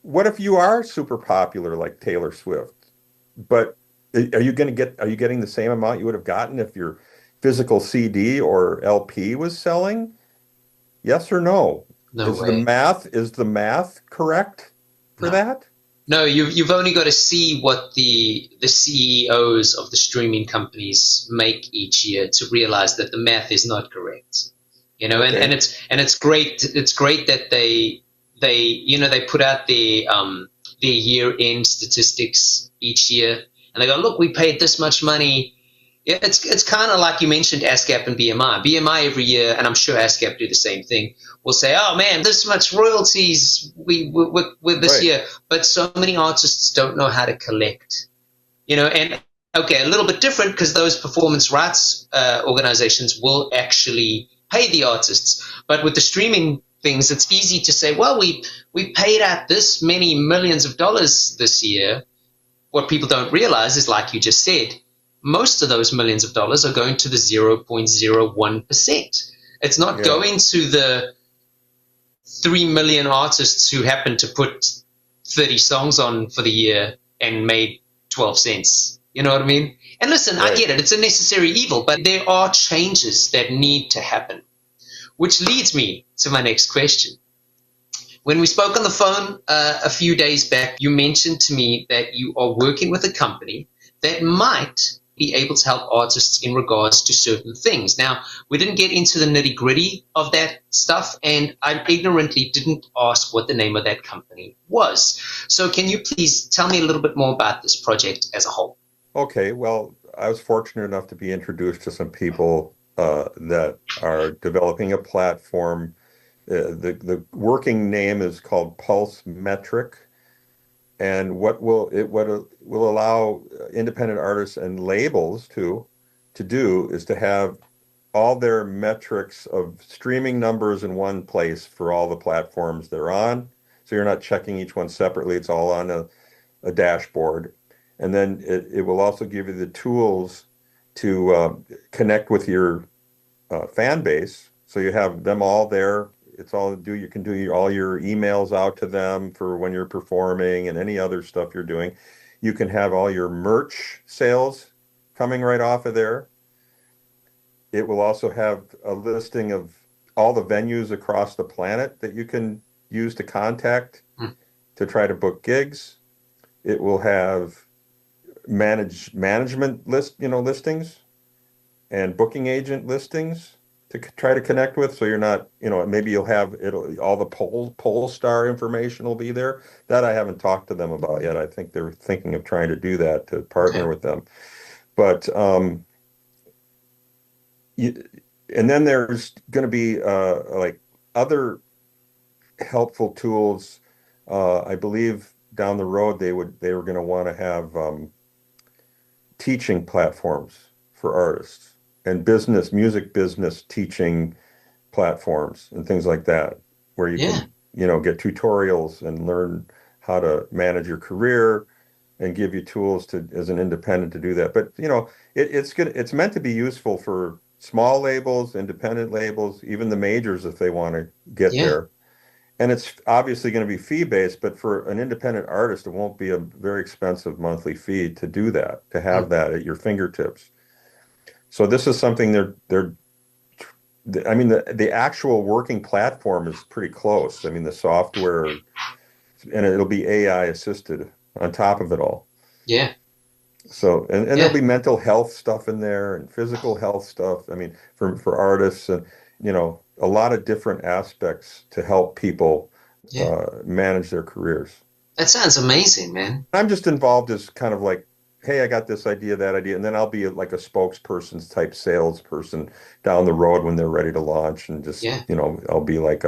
what if you are super popular like Taylor Swift? But are you getting the same amount you would have gotten if your physical CD or LP was selling? Yes or no? No way. Is the math correct for No. that? No, you've only got to see what the CEOs of the streaming companies make each year to realize that the math is not correct. You know, and Okay. it's great that they put out their year end statistics each year, and they go, look, we paid this much money. Yeah, it's kind of like you mentioned ASCAP and BMI. BMI every year, and I'm sure ASCAP do the same thing, will say, "Oh man, this much royalties with this Right. year," but so many artists don't know how to collect. You know, and okay, a little bit different because those performance rights organizations will actually pay the artists, but with the streaming things, it's easy to say, "Well, we paid out this many millions of dollars this year." What people don't realize is, like you just said, most of those millions of dollars are going to the 0.01%. It's not Yeah. going to the 3 million artists who happen to put 30 songs on for the year and made 12 cents. You know what I mean? And listen, I Right. get it. It's a necessary evil, but there are changes that need to happen, which leads me to my next question. When we spoke on the phone a few days back, you mentioned to me that you are working with a company that might be able to help artists in regards to certain things. Now, we didn't get into the nitty-gritty of that stuff, and I ignorantly didn't ask what the name of that company was. So can you please tell me a little bit more about this project as a whole? Okay. Well, I was fortunate enough to be introduced to some people that are developing a platform. The working name is called Pulse Metric, and what will allow independent artists and labels to do is to have all their metrics of streaming numbers in one place for all the platforms they're on. So you're not checking each one separately. It's all on a dashboard. And then it will also give you the tools to connect with your fan base. So you have them all there. It's all do you can do all your emails out to them for when you're performing and any other stuff you're doing. You can have all your merch sales coming right off of there. It will also have a listing of all the venues across the planet that you can use to contact Hmm. to try to book gigs. It will have management listings and booking agent listings. to try to connect with. So you're not, maybe you'll have all the poll star information will be there. That I haven't talked to them about yet. I think they're thinking of trying to do that to partner with them. But and then there's going to be like other helpful tools. I believe down the road they were going to want to have teaching platforms for artists and music business teaching platforms and things like that, where you can, get tutorials and learn how to manage your career and give you tools as an independent to do that. But it's meant to be useful for small labels, independent labels, even the majors if they want to get there. And it's obviously going to be fee-based, but for an independent artist, it won't be a very expensive monthly fee to do that, to have that at your fingertips. So this is something I mean, the actual working platform is pretty close. I mean, the software, and it'll be AI assisted on top of it all. Yeah. So, and there'll be mental health stuff in there and physical health stuff. I mean, for artists and, a lot of different aspects to help people manage their careers. That sounds amazing, man. I'm just involved as kind of like, hey, I got this idea, that idea, and then I'll be like a spokesperson type salesperson down the road when they're ready to launch, and just, I'll be like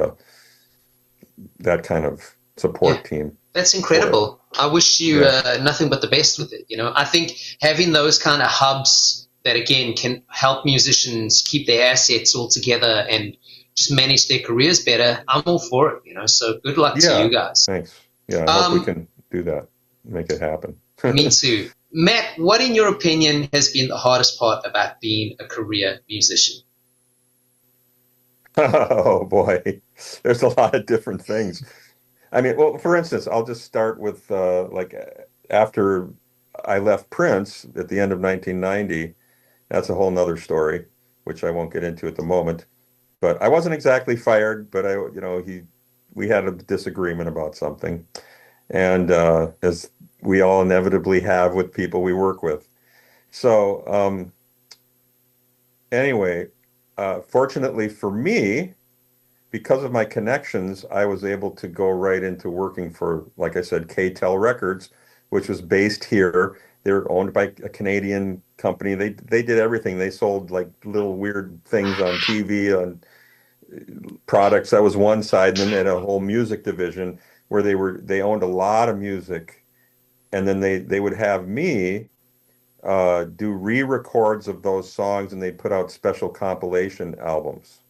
that kind of support team. That's incredible. I wish you nothing but the best with it. I think having those kind of hubs that, again, can help musicians keep their assets all together and just manage their careers better, I'm all for it, so good luck to you guys. Thanks. Yeah, I hope we can do that, make it happen. Me too. Matt, what in your opinion has been the hardest part about being a career musician? Oh boy, there's a lot of different things. I mean, well, for instance, I'll just start with like after I left Prince at the end of 1990, that's a whole nother story, which I won't get into at the moment. But I wasn't exactly fired, but we had a disagreement about something. And as we all inevitably have with people we work with. So anyway, fortunately for me, because of my connections, I was able to go right into working for, like I said, K-Tel Records, which was based here. They were owned by a Canadian company. They did everything. They sold like little weird things on TV, on products. That was one side. And then they had a whole music division where they owned a lot of music. And then they would have me do re-records of those songs, and they put out special compilation albums.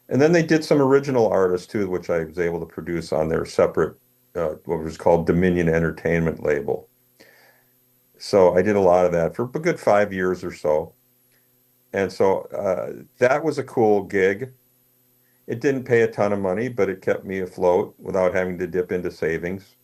And then they did some original artists too, which I was able to produce on their separate, what was called Dominion Entertainment label. So I did a lot of that for a good 5 years or so. And so that was a cool gig. It didn't pay a ton of money, but it kept me afloat without having to dip into savings.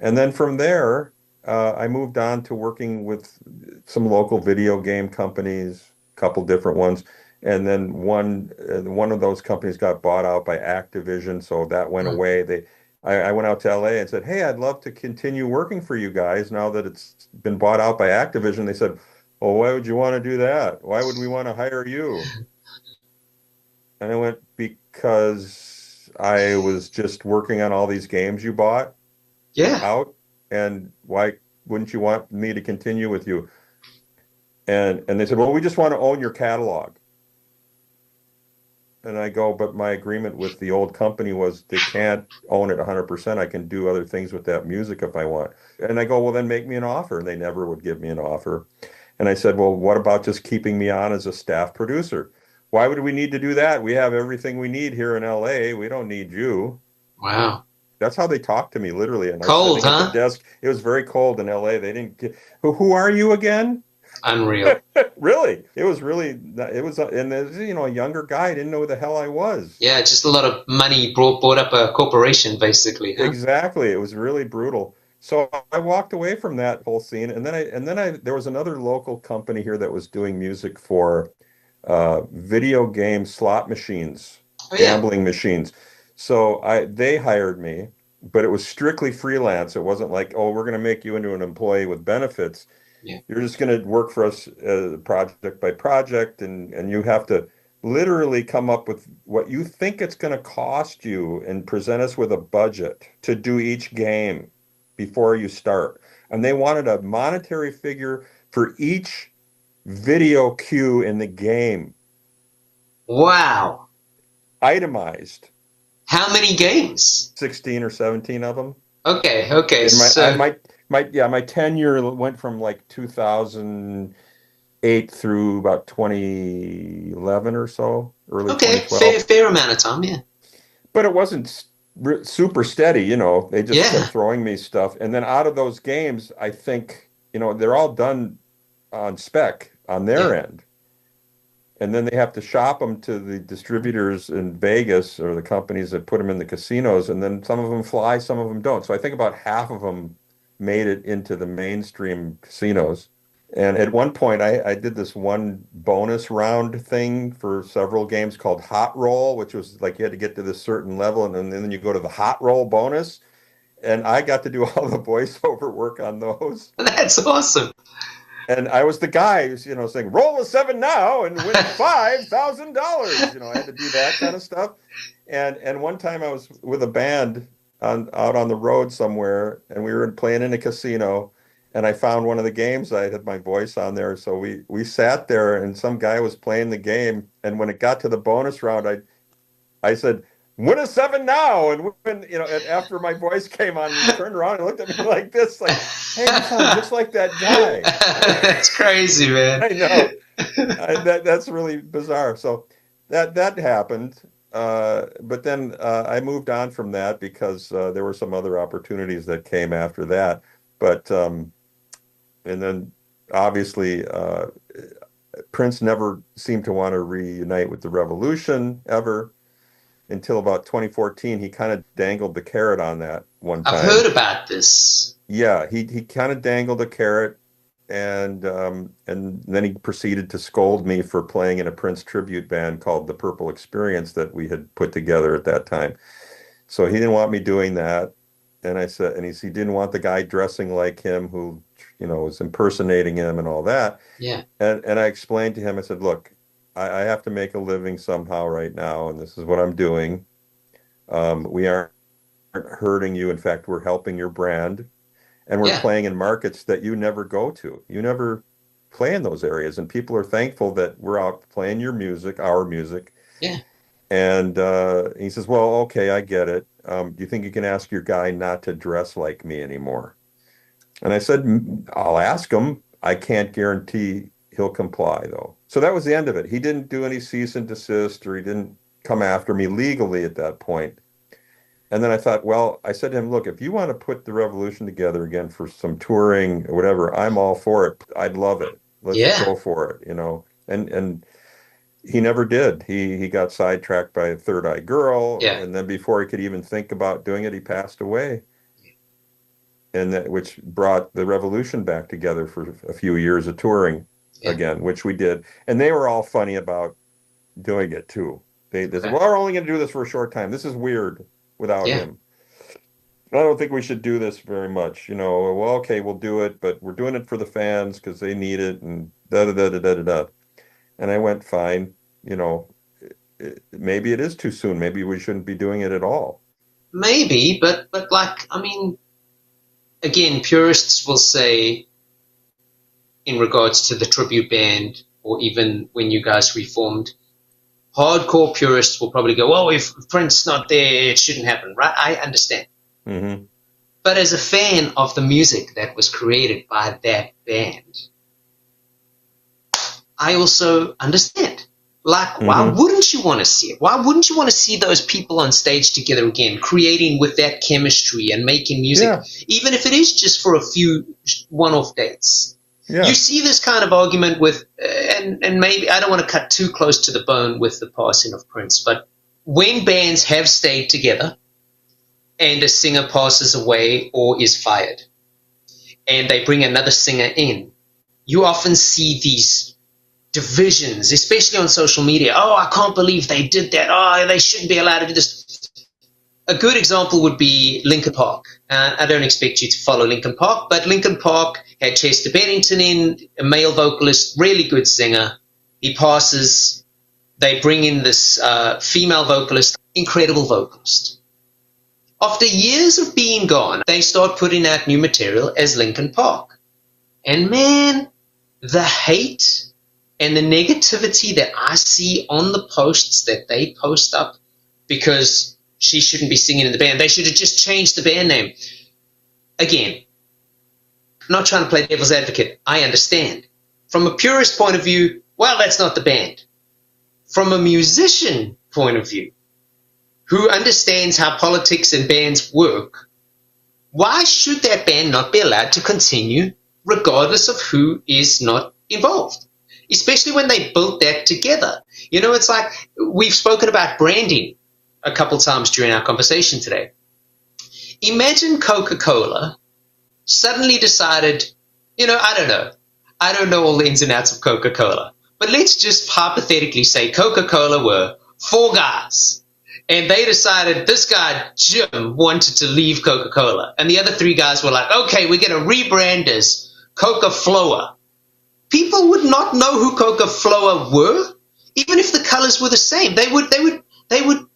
And then from there, I moved on to working with some local video game companies, a couple different ones. And then one of those companies got bought out by Activision, so that went away. I went out to LA and said, hey, I'd love to continue working for you guys now that it's been bought out by Activision. They said, well, why would you want to do that? Why would we want to hire you? And I went, because I was just working on all these games you bought out, and why wouldn't you want me to continue with you? And they said, well, we just want to own your catalog. And I go, but my agreement with the old company was they can't own it 100%. I can do other things with that music if I want. And I go, well, then make me an offer. And they never would give me an offer. And I said, well, what about just keeping me on as a staff producer? Why would we need to do that? We have everything we need here in LA. We don't need you. Wow. That's how they talked to me, literally. And cold, I was sitting at the desk. It was very cold in LA. They didn't get, who are you again? Unreal. Really? It was, and there's, a younger guy didn't know who the hell I was. Yeah, just a lot of money brought up a corporation, basically. Huh? Exactly. It was really brutal. So I walked away from that whole scene, and then there was another local company here that was doing music for video game slot machines, gambling machines. So they hired me, but it was strictly freelance. It wasn't like, oh, we're going to make you into an employee with benefits. Yeah. You're just going to work for us project by project, and you have to literally come up with what you think it's going to cost you and present us with a budget to do each game before you start. And they wanted a monetary figure for each video cue in the game. Wow. Itemized. How many games? 16 or 17 of them. Okay, And so my tenure went from like 2008 through about 2011 or so, early okay, 2012. fair amount of time, yeah. But it wasn't super steady, you know. They just kept Yeah, throwing me stuff. And then out of those games, I think, you know, they're all done on spec on yeah. their end. And then they have to shop them to the distributors in Vegas or the companies that put them in the casinos. And then some of them fly, some of them don't. So I think about half of them made it into the mainstream casinos. And at one point, I did this one bonus round thing for several games called Hot Roll, which was like you had to get to this certain level, and then you go to the Hot Roll bonus. And I got to do all the voiceover work on those. That's awesome. And I was the guy who's, you know, saying, roll a 7 now and win $5,000. You know, I had to do that kind of stuff. And one time I was with a band out on the road somewhere, and we were playing in a casino, and I found one of the games. I had my voice on there. So we sat there, and some guy was playing the game. And when it got to the bonus round, I said, win a 7 now. And when, you know, and after my voice came on, he turned around and looked at me like this, like, hey, you sound just like that guy. That's crazy, man. I know. That's really bizarre. So that happened. But then I moved on from that because there were some other opportunities that came after that. But and then obviously Prince never seemed to want to reunite with the Revolution ever. Until about 2014, he kind of dangled the carrot on that one time. I've heard about this. Yeah, he kind of dangled a carrot, and then he proceeded to scold me for playing in a Prince tribute band called the Purple Experience that we had put together at that time. So he didn't want me doing that, and I said, and he didn't want the guy dressing like him who, you know, was impersonating him and all that. Yeah. And I explained to him, I said, look, I have to make a living somehow right now, and this is what I'm doing. We aren't hurting you. In fact, we're helping your brand, and we're playing in markets that you never go to. You never play in those areas, and people are thankful that we're out playing your music, our music. Yeah. And he says, well, okay, I get it. Do you think you can ask your guy not to dress like me anymore? And I said, I'll ask him. I can't guarantee he'll comply, though. So that was the end of it. He didn't do any cease and desist, or he didn't come after me legally at that point. And then I thought, well, I said to him, look, if you want to put the Revolution together again for some touring or whatever, I'm all for it. I'd love it. Let's go for it, you know. And he never did. He got sidetracked by a Third Eye Girl. Yeah. And then before he could even think about doing it, he passed away. And that, which brought the Revolution back together for a few years of touring again, which we did. And they were all funny about doing it too. They said, well, we're only going to do this for a short time. This is weird without him. I don't think we should do this very much. You know, well, okay, we'll do it, but we're doing it for the fans because they need it, and da-da-da-da-da-da. And I went, fine, you know, maybe it is too soon. Maybe we shouldn't be doing it at all. Maybe, but like, I mean, again, purists will say, in regards to the tribute band, or even when you guys reformed, hardcore purists will probably go, oh, if Prince's not there, it shouldn't happen, right? I understand. Mm-hmm. But as a fan of the music that was created by that band, I also understand. Like, why wouldn't you want to see it? Why wouldn't you want to see those people on stage together again, creating with that chemistry and making music, even if it is just for a few one-off dates? Yeah. You see this kind of argument with, and maybe I don't want to cut too close to the bone with the passing of Prince, but when bands have stayed together and a singer passes away or is fired and they bring another singer in, you often see these divisions, especially on social media. Oh, I can't believe they did that. Oh, they shouldn't be allowed to do this. A good example would be Linkin Park. I don't expect you to follow Linkin Park, but Linkin Park had Chester Bennington in, a male vocalist, really good singer. He passes. They bring in this female vocalist, incredible vocalist. After years of being gone, they start putting out new material as Linkin Park. And man, the hate and the negativity that I see on the posts that they post up because she shouldn't be singing in the band. They should have just changed the band name. Again, I'm not trying to play devil's advocate. I understand. From a purist point of view, well, that's not the band. From a musician point of view, who understands how politics and bands work, why should that band not be allowed to continue regardless of who is not involved? Especially when they built that together. You know, it's like we've spoken about branding a couple times during our conversation today. Imagine Coca-Cola suddenly decided, you know, I don't know all the ins and outs of Coca-Cola, but let's just hypothetically say Coca-Cola were 4 guys, and they decided this guy, Jim, wanted to leave Coca-Cola, and the other 3 guys were like, okay, we're going to rebrand as Coca-Floa. People would not know who Coca-Floa were, even if the colors were the same. They would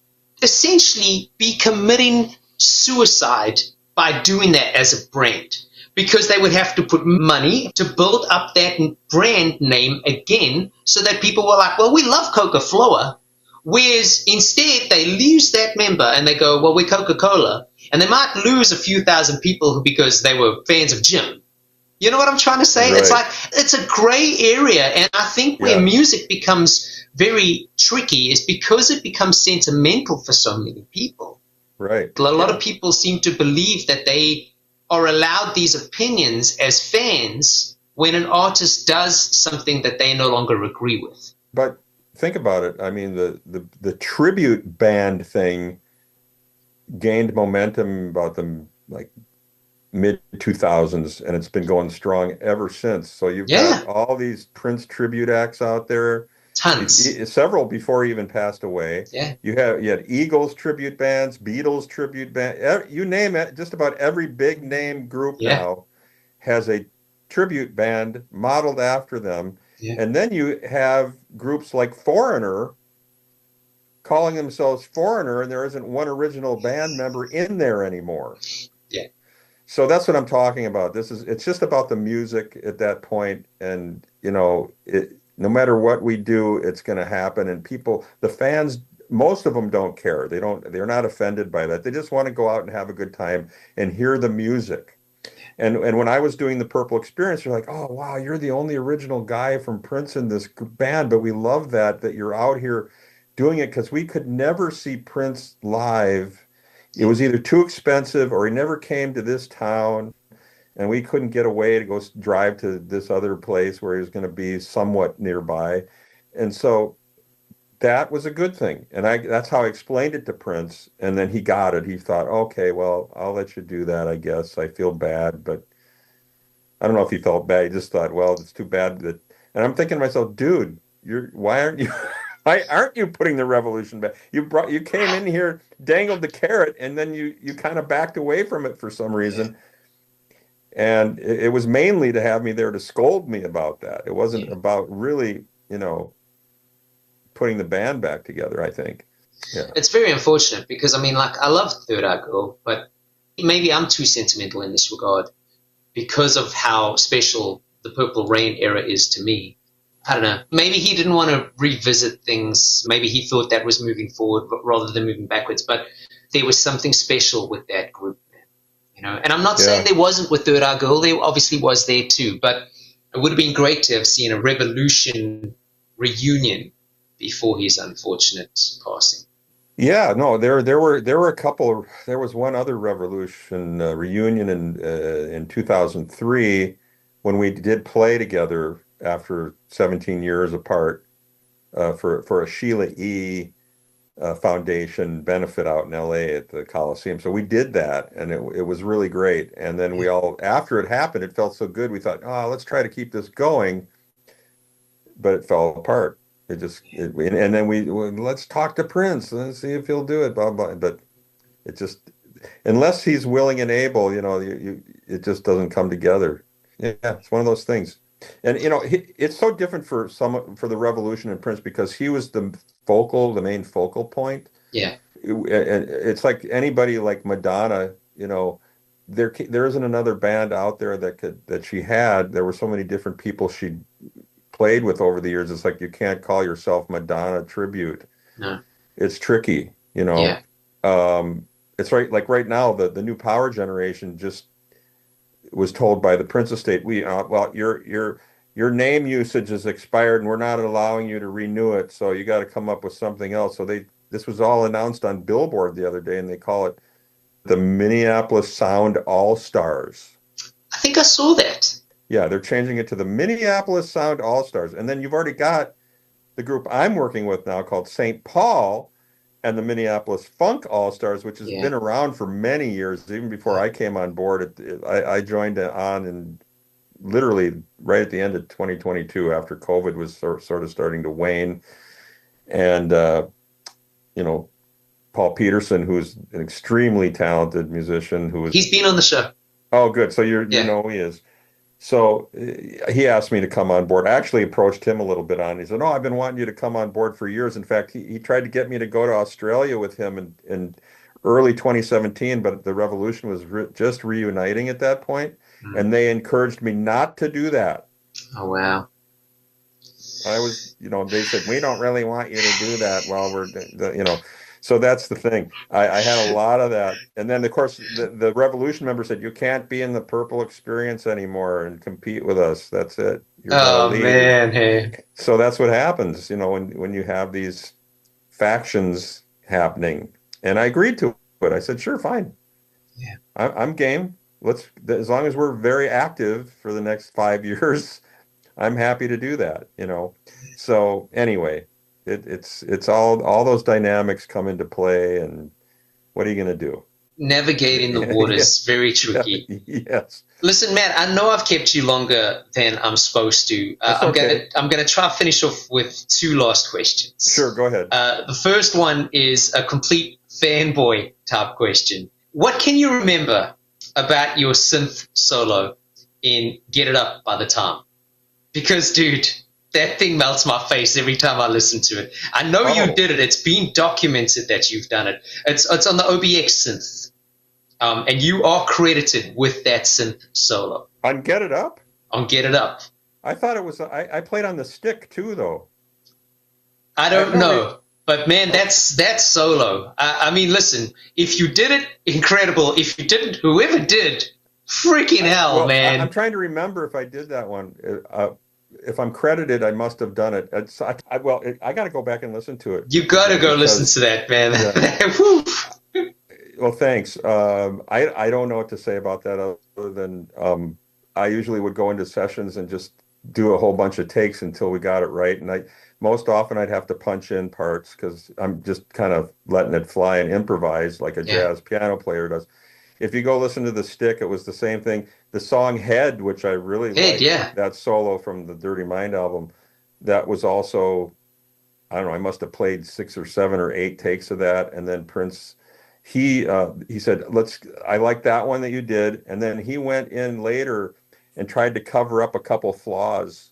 essentially be committing suicide by doing that as a brand, because they would have to put money to build up that brand name again so that people were like, well, we love Coca-Floa, whereas instead they lose that member and they go, well, we're Coca-Cola, and they might lose a few thousand people because they were fans of Jim. You know what I'm trying to say? Right. It's like, it's a gray area, and I think where music becomes very tricky is because it becomes sentimental for so many people. Right. A lot of people seem to believe that they are allowed these opinions as fans when an artist does something that they no longer agree with. But think about it. I mean, the tribute band thing gained momentum about the like mid 2000s, and it's been going strong ever since. So you've got all these Prince tribute acts out there. Tons. Several before he even passed away. Yeah. You had Eagles tribute bands, Beatles tribute band. You name it. Just about every big name group now has a tribute band modeled after them. Yeah. And then you have groups like Foreigner calling themselves Foreigner, and there isn't one original band member in there anymore. Yeah. So that's what I'm talking about. It's just about the music at that point, and you know, no matter what we do, it's going to happen. And people, the fans, most of them don't care. They're not offended by that. They just want to go out and have a good time and hear the music. And when I was doing the Purple Experience, you're like, oh, wow, you're the only original guy from Prince in this band. But we love that you're out here doing it, because we could never see Prince live. It was either too expensive or he never came to this town. And we couldn't get away to go drive to this other place where he was going to be somewhat nearby. And so that was a good thing. And that's how I explained it to Prince. And then he got it. He thought, okay, well, I'll let you do that, I guess. I feel bad. But I don't know if he felt bad. He just thought, well, it's too bad that. And I'm thinking to myself, dude, why aren't you putting the revolution back? You came in here, dangled the carrot, and then you kind of backed away from it for some reason. And it was mainly to have me there to scold me about that. It wasn't about really, putting the band back together, I think. Yeah. It's very unfortunate because, I mean, like, I love Third Eye Girl, but maybe I'm too sentimental in this regard because of how special the Purple Rain era is to me. I don't know. Maybe he didn't want to revisit things. Maybe he thought that was moving forward rather than moving backwards. But there was something special with that group. And I'm not saying there wasn't with Third Eye Girl. There obviously was there too, but it would have been great to have seen a Revolution reunion before his unfortunate passing. Yeah, no, there were a couple. There was one other Revolution reunion in 2003 when we did play together after 17 years apart for a Sheila E. Foundation benefit out in LA at the Coliseum. So we did that, and it was really great. And then after it happened, it felt so good. We thought, let's try to keep this going, but it fell apart. And then let's talk to Prince and see if he'll do it. Blah blah. But it just, unless he's willing and able, it just doesn't come together. Yeah, it's one of those things. And it's so different for the Revolution and Prince because he was the main focal point. Yeah. And it's like anybody like Madonna, there isn't another band out there that she had. There were so many different people she played with over the years. It's like you can't call yourself Madonna tribute. No. It's tricky, Yeah. It's right now the new power generation just was told by the Prince estate, well, your name usage is expired and we're not allowing you to renew it, so you got to come up with something else. So this was all announced on Billboard the other day, and they call it the Minneapolis Sound All Stars. I think I saw that. Yeah, they're changing it to the Minneapolis Sound All Stars. And then you've already got the group I'm working with now called St. Paul and the Minneapolis Funk All Stars, which has been around for many years, even before I came on board. I joined on in literally right at the end of 2022 after COVID was sort of starting to wane. And, Paul Peterson, who's an extremely talented musician he's been on the show. Oh, good. So you know he is. So he asked me to come on board. I actually approached him a little bit on it. He said, "No, I've been wanting you to come on board for years." In fact, he tried to get me to go to Australia with him in early 2017, but the Revolution was just reuniting at that point, and they encouraged me not to do that. Oh, wow. I was, they said, "We don't really want you to do that while we're, So that's the thing. I had a lot of that. And then, of course, the Revolution member said, "You can't be in the Purple Experience anymore and compete with us. That's it. Oh, man. Hey. So that's what happens, when you have these factions happening. And I agreed to it. I said, "Sure, fine. Yeah. I'm game. As long as we're very active for the next 5 years, I'm happy to do that, So anyway, it's all those dynamics come into play, and what are you going to do? Navigating the waters is very tricky. Yes. Listen, Matt, I know I've kept you longer than I'm supposed to. I'm gonna try to finish off with two last questions. Sure, go ahead. The first one is a complete fanboy type question. What can you remember about your synth solo in Get It Up by The Time? Because, dude, that thing melts my face every time I listen to it. I know you did it. It's been documented that you've done it. It's on the OBX synth. And you are credited with that synth solo. On Get It Up? On Get It Up. I thought it was, I played on the stick too, though. I don't know. But, man, that's solo. I mean, listen, if you did it, incredible. If you didn't, whoever did, freaking hell, man. I'm trying to remember if I did that one. If I'm credited, I must have done it. I got to go back and listen to it. You got to go listen to that, man. Yeah. Well, thanks. I don't know what to say about that other than I usually would go into sessions and just do a whole bunch of takes until we got it right. And most often I'd have to punch in parts because I'm just kind of letting it fly and improvise like a jazz piano player does. If you go listen to the stick, it was the same thing. The song Head, which I really liked, that solo from the Dirty Mind album, that was also, I don't know, I must have played 6 or 7 or 8 takes of that. And then Prince, he said, I like that one that you did. And then he went in later and tried to cover up a couple flaws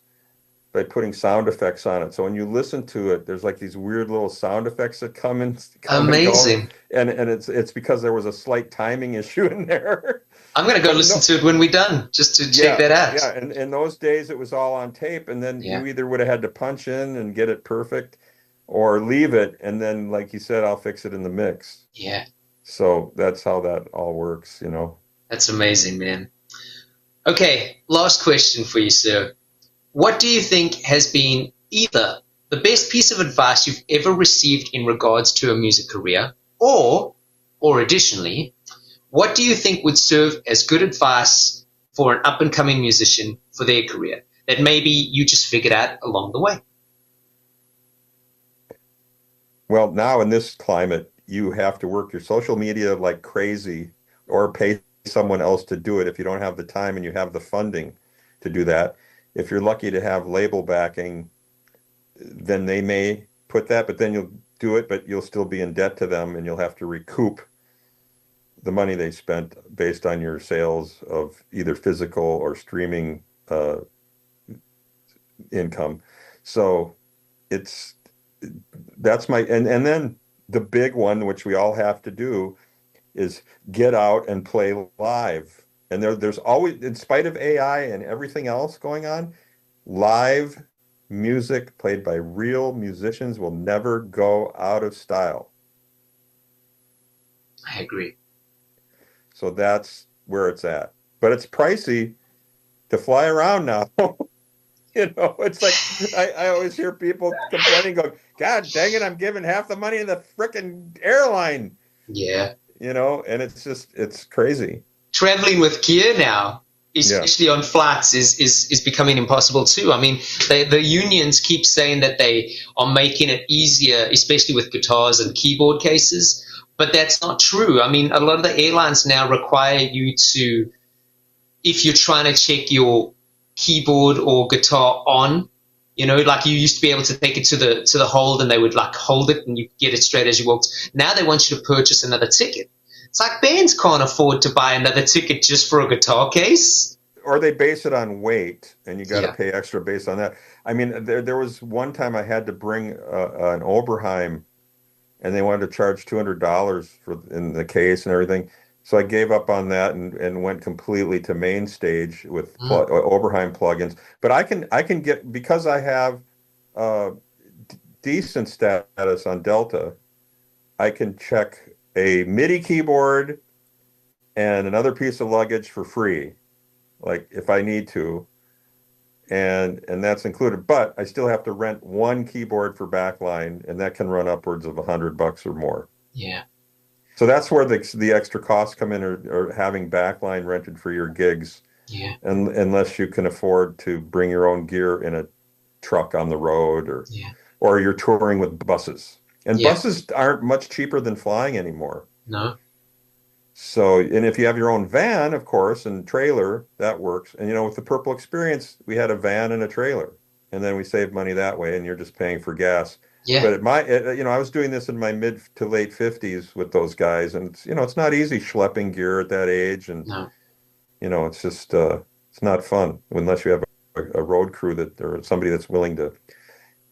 by putting sound effects on it. So when you listen to it, there's like these weird little sound effects that come in. Amazing. And it's because there was a slight timing issue in there. I'm going to go listen to it when we're done, just to check that out. Yeah, and in those days, it was all on tape, and then you either would have had to punch in and get it perfect or leave it, and then, like you said, I'll fix it in the mix. Yeah. So that's how that all works, That's amazing, man. Okay, last question for you, sir. What do you think has been either the best piece of advice you've ever received in regards to a music career, or additionally, what do you think would serve as good advice for an up-and-coming musician for their career that maybe you just figured out along the way? Well, now in this climate, you have to work your social media like crazy or pay someone else to do it if you don't have the time and you have the funding to do that. If you're lucky to have label backing, then they may put that, but then you'll do it, but you'll still be in debt to them and you'll have to recoup the money they spent based on your sales of either physical or streaming income. So it's that's my and then the big one, which we all have to do, is get out and play live. And there's always, in spite of AI and everything else going on, live music played by real musicians will never go out of style. I agree. So that's where it's at. But it's pricey to fly around now. It's like I always hear people complaining, going, God dang it, I'm giving half the money to the frickin' airline. Yeah. And it's crazy. Traveling with gear now, Yeah. especially on flights, is becoming impossible too. I mean, the unions keep saying that they are making it easier, especially with guitars and keyboard cases, but that's not true. I mean, a lot of the airlines now require you to, if you're trying to check your keyboard or guitar on, like you used to be able to take it to the hold and they would like hold it and you get it straight as you walked. Now they want you to purchase another ticket. It's like bands can't afford to buy another ticket just for a guitar case. Or they base it on weight, and you got to Yeah. pay extra based on that. I mean, there was one time I had to bring an Oberheim, and they wanted to charge $200 for in the case and everything. So I gave up on that and went completely to main stage with Oberheim plugins. But I can get, because I have decent status on Delta, I can check a MIDI keyboard and another piece of luggage for free, like if I need to, and that's included. But I still have to rent one keyboard for backline, and that can run upwards of $100 or more. Yeah. So that's where the extra costs come in, or having backline rented for your gigs. Yeah. And unless you can afford to bring your own gear in a truck on the road, or you're touring with buses. And buses aren't much cheaper than flying anymore. No. So, and if you have your own van, of course, and trailer, that works. And, with the Purple Experience, we had a van and a trailer. And then we saved money that way, and you're just paying for gas. Yeah. But I was doing this in my mid to late 50s with those guys. And, it's not easy schlepping gear at that age. And, No. It's just, it's not fun unless you have a road crew or somebody that's willing to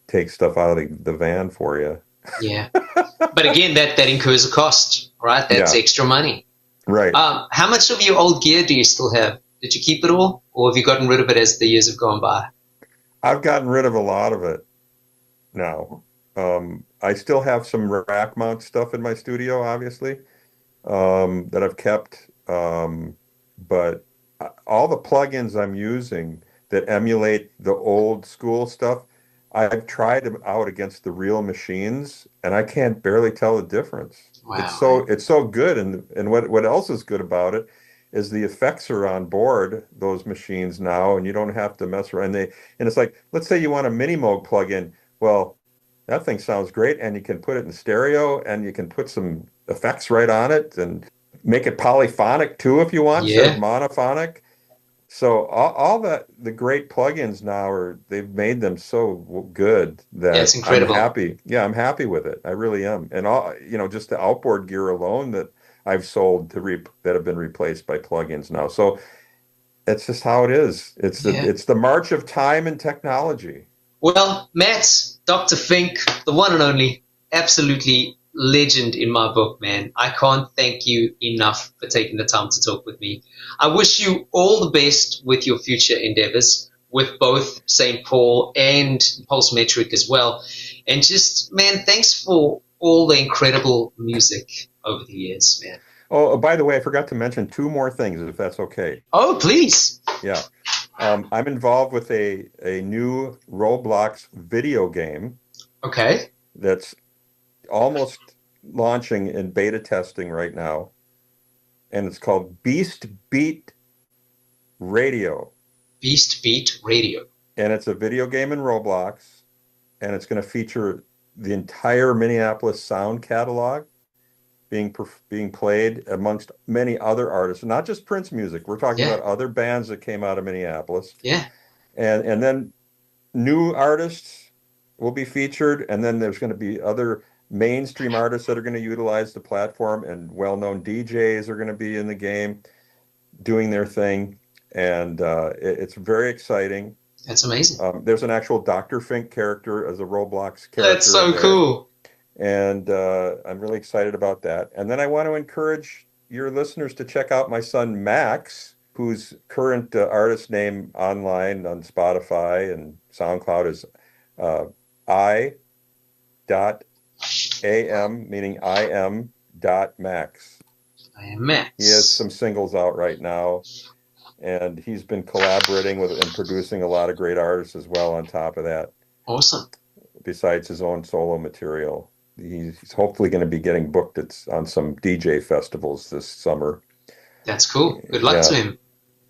take stuff out of the van for you. Yeah. But again, that incurs a cost, right? That's extra money. Right. How much of your old gear do you still have? Did you keep it all, or have you gotten rid of it as the years have gone by? I've gotten rid of a lot of it now. I still have some rack mount stuff in my studio, obviously, that I've kept. But all the plugins I'm using that emulate the old school stuff, I've tried them out against the real machines, and I can't barely tell the difference. Wow. It's so good, and what else is good about it is the effects are on board those machines now, and you don't have to mess around. And it's like, let's say you want a Mini Moog plugin. Well, that thing sounds great, and you can put it in stereo, and you can put some effects right on it, and make it polyphonic too if you want, instead of monophonic. So all the great plugins now they've made them so good that it's incredible. I'm happy. Yeah, I'm happy with it. I really am. And just the outboard gear alone that I've sold that have been replaced by plugins now. So it's just how it is. It's the march of time and technology. Well, Matt, Dr. Fink, the one and only, absolutely legend in my book, man. I can't thank you enough for taking the time to talk with me. I wish you all the best with your future endeavors, with both St. Paul and Pulse Metric as well. And just, man, thanks for all the incredible music over the years, man. Oh, by the way, I forgot to mention two more things, if that's okay. Oh, please. Yeah. I'm involved with a new Roblox video game. Okay. That's almost launching in beta testing right now, and it's called Beast Beat Radio. Beast Beat Radio. And it's a video game in Roblox, and it's going to feature the entire Minneapolis sound catalog being played amongst many other artists, not just Prince music. We're talking about other bands that came out of Minneapolis. Yeah. And then new artists will be featured, and then there's going to be other mainstream artists that are going to utilize the platform, and well-known DJs are going to be in the game doing their thing. And it's very exciting. That's amazing. There's an actual Dr. Fink character as a Roblox character. That's so cool. And I'm really excited about that. And then I want to encourage your listeners to check out my son Max, whose current artist name online on Spotify and SoundCloud is I.am, meaning I am dot Max. I am Max. He has some singles out right now, and he's been collaborating with and producing a lot of great artists as well on top of that. Awesome. Besides his own solo material. He's hopefully going to be getting booked on some DJ festivals this summer. That's cool. Good luck to him.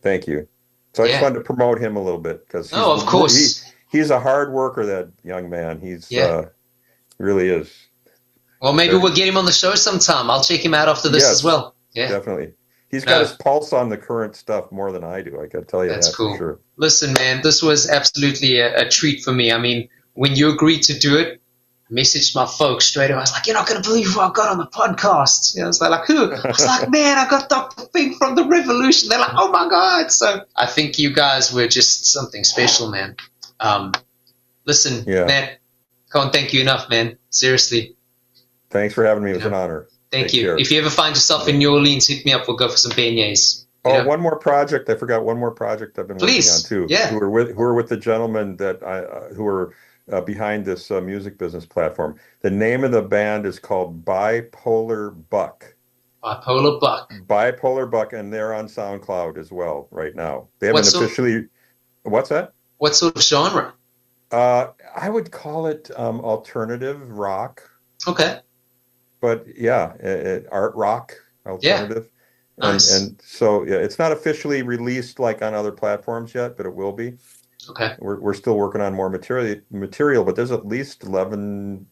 Thank you. So I just wanted to promote him a little bit because of course, he's a hard worker. That young man. He's really is. Well, maybe we'll get him on the show sometime. I'll check him out after this as well. Yeah, definitely. He's got his pulse on the current stuff more than I do. I got to tell you that's that cool. For sure. Listen, man, this was absolutely a treat for me. I mean, when you agreed to do it, I messaged my folks straight away. I was like, "You're not going to believe who I got on the podcast." You know, I was like, "Who?" I was like, "Man, I got Dr. Fink from the Revolution." They're like, "Oh my God!" So I think you guys were just something special, man. Listen, man, can't thank you enough, man. Seriously. Thanks for having me. It was an honor. Thank you. Care. If you ever find yourself in New Orleans, hit me up. We'll go for some beignets. One more project. I forgot one more project I've been working on too. Yeah. Who are with the gentleman that who are behind this music business platform. The name of the band is called Bipolar Buck. Bipolar Buck. Bipolar Buck, and they're on SoundCloud as well right now. They haven't officially. What's that? What sort of genre? I would call it alternative rock. Okay. But art rock alternative. Yeah. Nice. And so it's not officially released like on other platforms yet, but it will be. Okay. We're still working on more material, but there's at least 10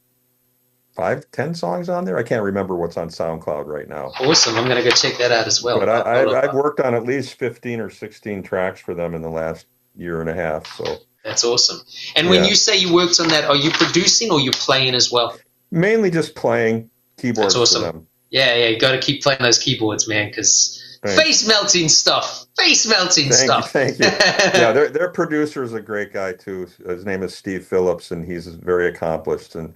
songs on there. I can't remember what's on SoundCloud right now. Awesome. I'm going to go check that out as well. But I've worked on at least 15 or 16 tracks for them in the last year and a half. So that's awesome. And when you say you worked on that, are you producing or you playing as well? Mainly just playing keyboards. That's awesome. For them. Yeah, you got to keep playing those keyboards, man, because face-melting stuff. Thank you. Yeah, their producer is a great guy, too. His name is Steve Phillips, and he's very accomplished and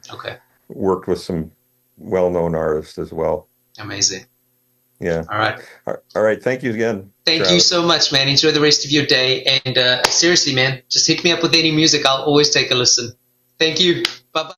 worked with some well-known artists as well. Amazing. Yeah. All right. Thank you again. Thank you so much, man. Enjoy the rest of your day. And seriously, man, just hit me up with any music. I'll always take a listen. Thank you. Bye-bye.